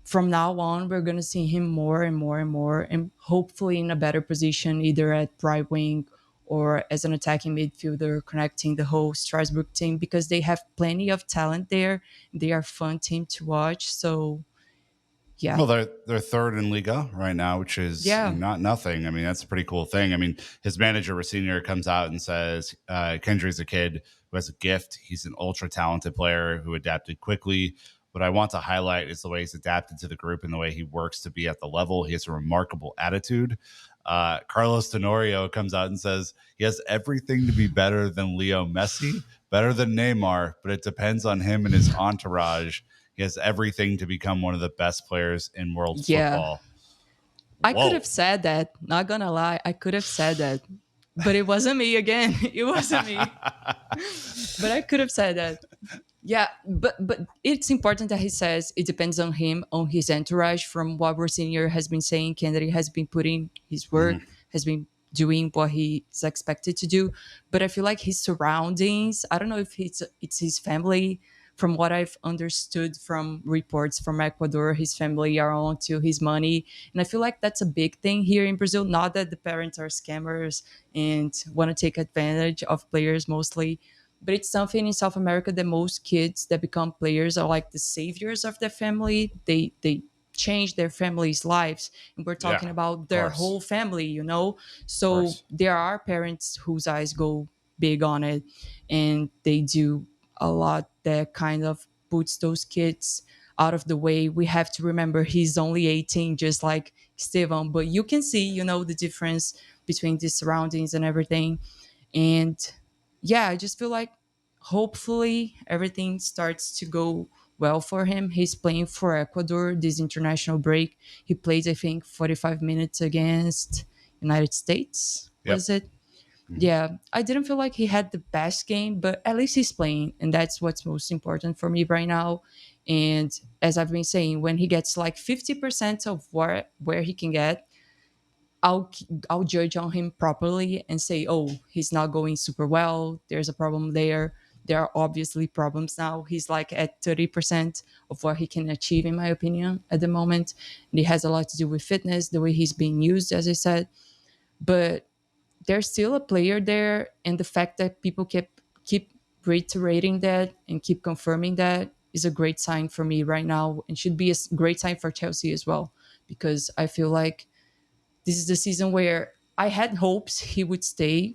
from now on, we're going to see him more and more and more, and hopefully in a better position, either at right wing or as an attacking midfielder, connecting the whole Strasbourg team because they have plenty of talent there. They are a fun team to watch. So, yeah. Well, they're third in Liga right now, which is Yeah. not nothing. I mean, that's a pretty cool thing. I mean, his manager Rossinier comes out and says Kendry's a kid who has a gift. He's an ultra talented player who adapted quickly. What I want to highlight is the way he's adapted to the group and the way he works to be at the level. He has a remarkable attitude. Carlos Tenorio comes out and says he has everything to be better than Leo Messi, better than Neymar, but it depends on him and his entourage. He has everything to become one of the best players in world Yeah. football. I Whoa. could have said that, not gonna lie. I could have said that, but it wasn't me again. It wasn't me. But I could have said that. Yeah, but it's important that he says it depends on him, on his entourage. From what our senior has been saying, Kennedy has been putting his work, has been doing what he's expected to do. But I feel like his surroundings, I don't know if it's his family. From what I've understood from reports from Ecuador, his family are on to his money. And I feel like that's a big thing here in Brazil. Not that the parents are scammers and want to take advantage of players mostly, but it's something in South America that most kids that become players are like the saviors of their family. They change their family's lives, and we're Yeah, talking about of their course. whole family, you know. Of So course. there are parents whose eyes go big on it, and they do a lot that kind of puts those kids out of the way. We have to remember he's only 18, just like Estevão, but you can see, you know, the difference between the surroundings and everything. And yeah, I just feel like hopefully everything starts to go well for him. He's playing for Ecuador this international break. He plays, I think, 45 minutes against United States. Yep. Was it? Mhm. Yeah, I didn't feel like he had the best game, but at least he's playing, and that's what's most important for me right now. And as I've been saying, when he gets like 50% of where he can get, I'll I'll judge on him properly and say, oh, he's not going super well. There's a problem there. There are obviously problems now. He's like at 30% of what he can achieve, in my opinion, at the moment. And it has a lot to do with fitness, the way he's being used, as I said. But there's still a player there, and the fact that people keep reiterating that and keep confirming that is a great sign for me right now, and should be a great sign for Chelsea as well, because I feel like this is the season where I had hopes he would stay.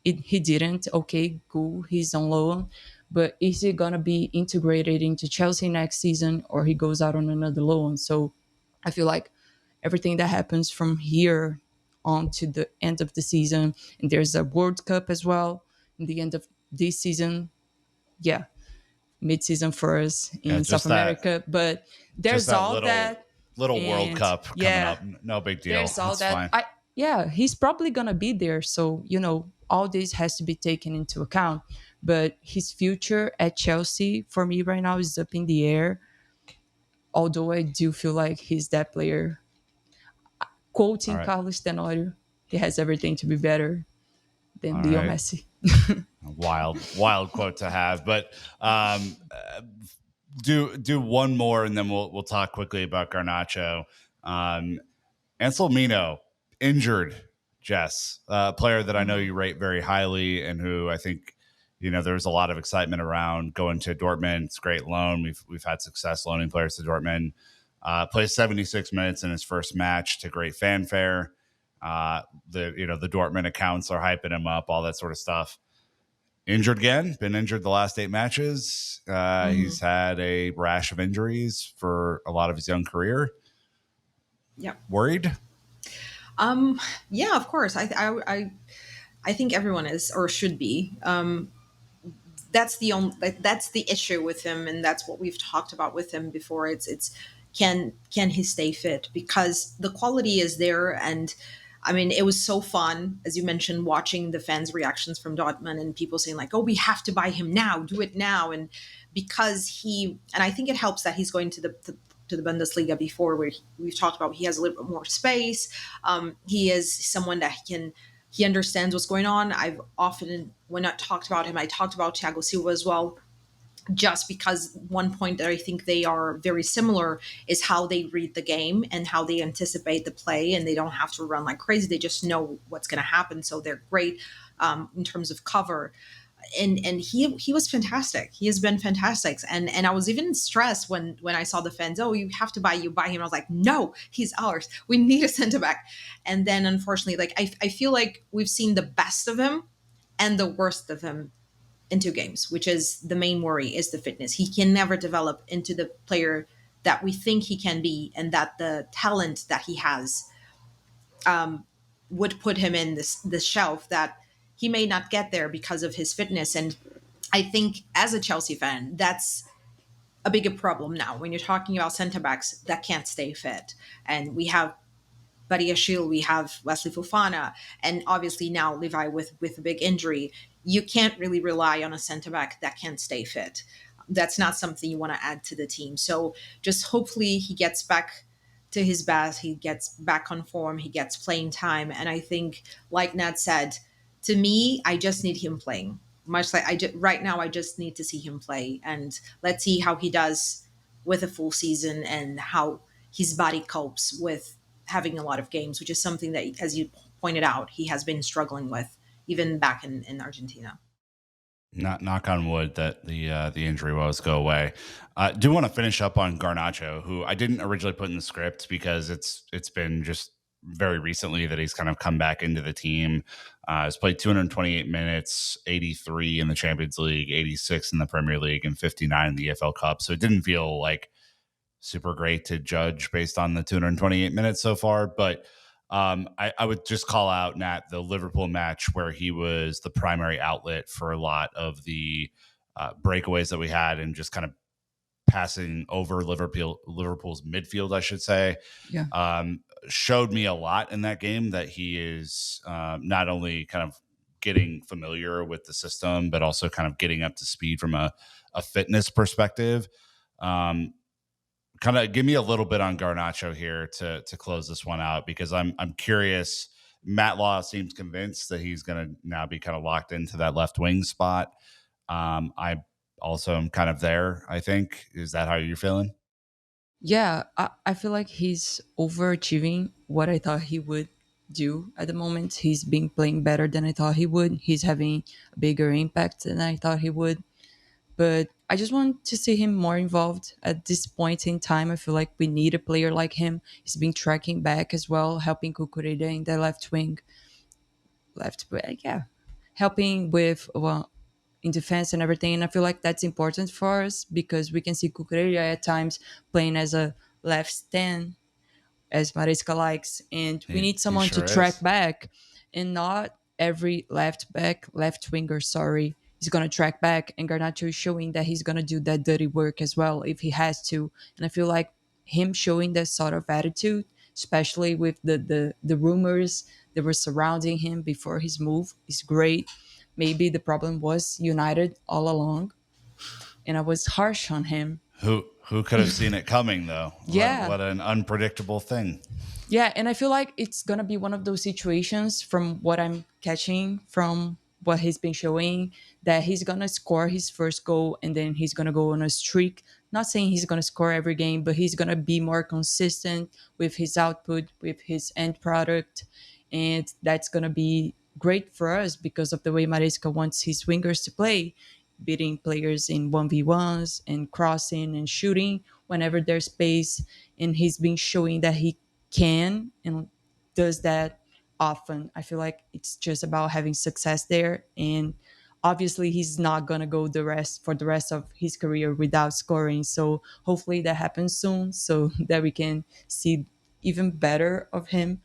He didn't. Okay, cool. He's on loan. But is he going to be integrated into Chelsea next season, or he goes out on another loan? So I feel like everything that happens from here on to the end of the season, and there's a World Cup as well in the end of this season. Yeah, mid-season for us Yeah, in South America. But just there's that all little that. Little World And Cup coming yeah, up. No big deal. there's all That's that. fine. I Yeah, he's probably gonna be there. So all this has to be taken into account. But his future at Chelsea for me right now is up in the air. Although I do feel like he's that player. All Quoting right. Carlos Tenorio, he has everything to be better than All Leo right. Messi. Wild quote to have. But do one more, and then we'll talk quickly about Garnacho. Um, Anselmino injured. Jess, a player that I know you rate very highly, and who I think there was a lot of excitement around going to Dortmund. It's a great loan. We've had success loaning players to Dortmund. Plays 76 minutes in his first match to great fanfare. The Dortmund accounts are hyping him up, all that sort of stuff. Injured again, been injured the last 8 matches. He's had a rash of injuries for a lot of his young career. Yeah. Worried? Yeah, of course. I think everyone is or should be. That's the only that's the issue with him, and that's what we've talked about with him before. It's can he stay fit, because the quality is there. And I mean, it was so fun, as you mentioned, watching the fans' reactions from Dortmund and people saying like, "Oh, we have to buy him now, do it now," and I think it helps that he's going to the Bundesliga before, where we've talked about he has a little bit more space. He is someone that he understands what's going on. I've often, when I talked about him, I talked about Thiago Silva as well, just because one point that I think they are very similar is how they read the game and how they anticipate the play, and they don't have to run like crazy. They just know what's going to happen. So they're great in terms of cover. And he was fantastic. He has been fantastic. And I was even stressed when I saw the fans, "Oh, you have to buy him." I was like, "No, he's ours. We need a center back." And then unfortunately, like I feel like we've seen the best of him and the worst of him in 2 games, which is the main worry, is the fitness. He can never develop into the player that we think he can be, and that the talent that he has would put him in this shelf that he may not get there because of his fitness. And I think as a Chelsea fan, that's a bigger problem now when you're talking about center backs that can't stay fit. And we have Badiashile, we have Wesley Fofana, and obviously now Levi with a big injury. You can't really rely on a center back that can't stay fit. That's not something you want to add to the team. So just hopefully he gets back to his best, he gets back on form, he gets playing time. And I think, like Nat said, to me, I just need him playing. Much like right now, I just need to see him play, and let's see how he does with a full season and how his body copes with having a lot of games, which is something that, as you pointed out, he has been struggling with even back in Argentina. Not knock on wood that the injury woes go away. Do want to finish up on Garnacho, who I didn't originally put in the script because it's been just very recently that he's kind of come back into the team. He's played 228 minutes, 83 in the Champions League, 86 in the Premier League, and 59 in the EFL Cup. So it didn't feel like super great to judge based on the 228 minutes so far. But I would just call out, Nat, the Liverpool match where he was the primary outlet for a lot of the breakaways that we had, and just kind of passing over Liverpool's midfield, I should say. Yeah. Showed me a lot in that game that he is not only kind of getting familiar with the system, but also kind of getting up to speed from a fitness perspective. Kind of give me a little bit on Garnacho here to close this one out, because I'm curious. Matt Law seems convinced that he's going to now be kind of locked into that left wing spot. I also am kind of there, I think. Is that how you're feeling? Yeah, I feel like he's overachieving what I thought he would do at the moment. He's been playing better than I thought he would. He's having a bigger impact than I thought he would. But I just want to see him more involved at this point in time. I feel like we need a player like him. He's been tracking back as well, helping Cucurella in the left wing. Yeah. Helping with, well, in defense and everything. And I feel like that's important for us because we can see Cucurella at times playing as a left stand, as Maresca likes. And we need He someone to sure track is. back, and not every left winger, sorry, is going to track back. And Garnacho is showing that he's going to do that dirty work as well if he has to. And I feel like him showing that sort of attitude, especially with the rumors that were surrounding him before his move, is great. Maybe the problem was United all along, and I was harsh on him. Who could have seen it coming though? Yeah, What an unpredictable thing. yeah, and I feel like it's gonna be one of those situations, from what I'm catching from what he's been showing, that he's gonna score his first goal and then he's gonna go on a streak. Not saying he's gonna score every game, but he's gonna be more consistent with his output, with his end product, and that's gonna be great for us because of the way Maresca wants his wingers to play, beating players in 1v1s and crossing and shooting whenever there's space. And he's been showing that he can and does that often. I feel like it's just about having success there. And obviously he's not gonna go the rest of his career without scoring. So hopefully that happens soon so that we can see even better of him.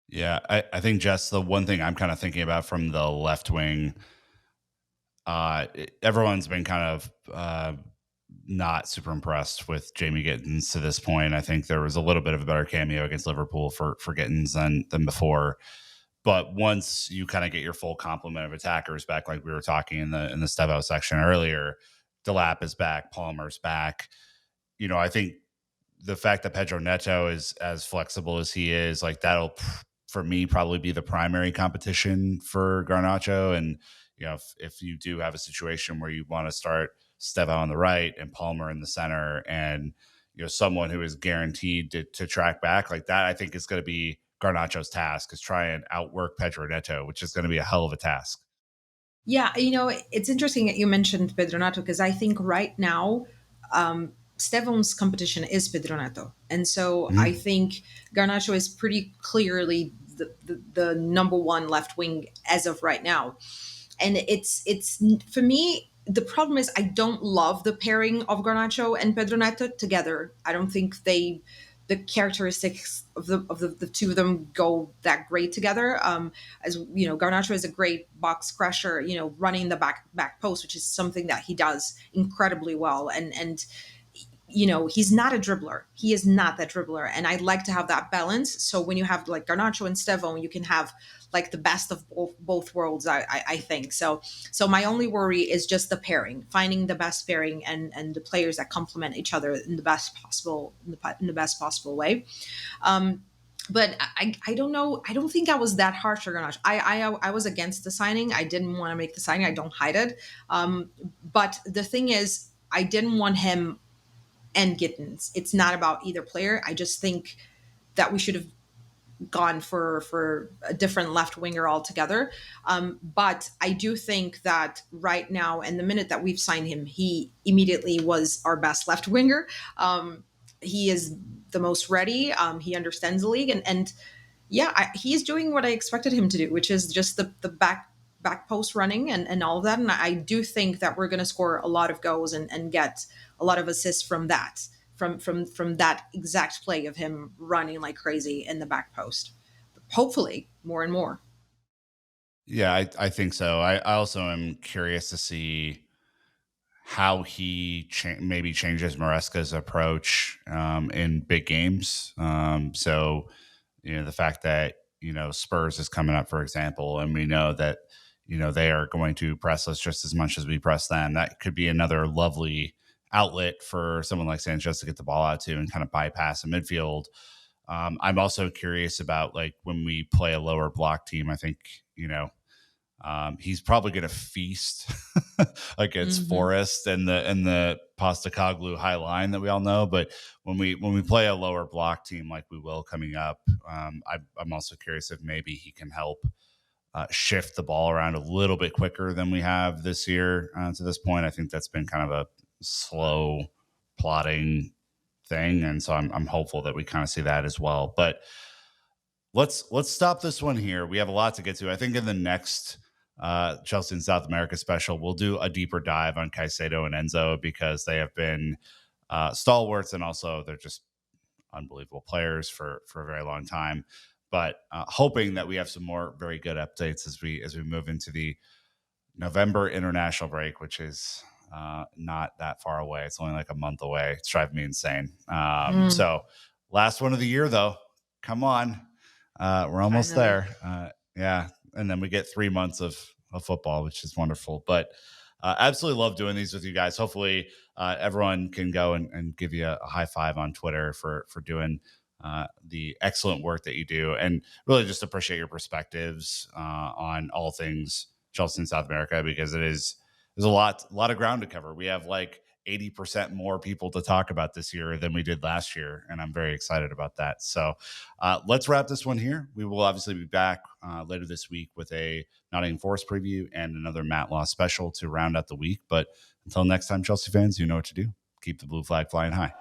Yeah, I think just the one thing I'm kind of thinking about from the left wing, everyone's been kind of not super impressed with Jamie Gittins to this point. I think there was a little bit of a better cameo against Liverpool for Gittins than before. But once you kind of get your full complement of attackers back, like we were talking in the Estevao section earlier, Delap is back, Palmer's back. I think the fact that Pedro Neto is as flexible as he is, like that'll for me probably be the primary competition for Garnacho. And if you do have a situation where you want to start Steva on the right and Palmer in the center, and someone who is guaranteed to track back like that, I think is going to be Garnacho's task, is try and outwork Pedro Neto, which is going to be a hell of a task. Yeah, it's interesting that you mentioned Pedro Neto because I think right now, Estevão's competition is Pedro Neto. And so I Mhm. think Garnacho is pretty clearly the number one left wing as of right now. And it's for me, the problem is I don't love the pairing of Garnacho and Pedro Neto together. I don't think the characteristics of the two of them go that great together. As you know, Garnacho is a great box crusher, running the back post, which is something that he does incredibly well. And he's not a dribbler. He is not that dribbler. And I'd like to have that balance. So when you have like Garnacho and Estevão, you can have like the best of both worlds, I think. So my only worry is just the pairing, finding the best pairing and the players that complement each other in the best possible way. But I don't know. I don't think I was that harsh on Garnacho. I was against the signing. I didn't want to make the signing. I don't hide it. But the thing is, I didn't want him and Gittins. It's not about either player. I just think that we should have gone for a different left winger altogether. But I do think that right now, and the minute that we've signed him, he immediately was our best left winger. He is the most ready. He understands the league, and yeah, he is doing what I expected him to do, which is just the back post running and all of that. And I do think that we're going to score a lot of goals and get a lot of assists from that, from that exact play of him running like crazy in the back post. Hopefully, more and more. Yeah, I think so. I also am curious to see how he maybe changes Maresca's approach in big games. So, the fact that, Spurs is coming up, for example, and we know that, they are going to press us just as much as we press them. That could be another lovely outlet for someone like Sanchez to get the ball out to and kind of bypass a midfield. I'm also curious about like when we play a lower block team, I think, he's probably going to feast against Hmm. Forest and the Postacoglu high line that we all know. But when we play a lower block team like we will coming up, I'm also curious if maybe he can help shift the ball around a little bit quicker than we have this year to this point. I think that's been kind of a slow plotting thing, and so I'm hopeful that we kind of see that as well. But let's stop this one here. We have a lot to get to. I think in the next Chelsea and South America special, we'll do a deeper dive on Caicedo and Enzo because they have been stalwarts, and also they're just unbelievable players for a very long time. But hoping that we have some more very good updates as we move into the November international break, which is not that far away. It's only like a month away. It's driving me insane. So last one of the year, though. Come on. We're almost Finally. there. Yeah. And then we get 3 months of football, which is wonderful. But absolutely love doing these with you guys. Hopefully everyone can go and give you a high five on Twitter for doing the excellent work that you do, and really just appreciate your perspectives on all things Chelsea and South America, because there's a lot of ground to cover. We have like 80% more people to talk about this year than we did last year, and I'm very excited about that. So let's wrap this one here. We will obviously be back later this week with a Nottingham Forest preview and another Matt Law special to round out the week. But until next time, Chelsea fans, you know what to do. Keep the blue flag flying high.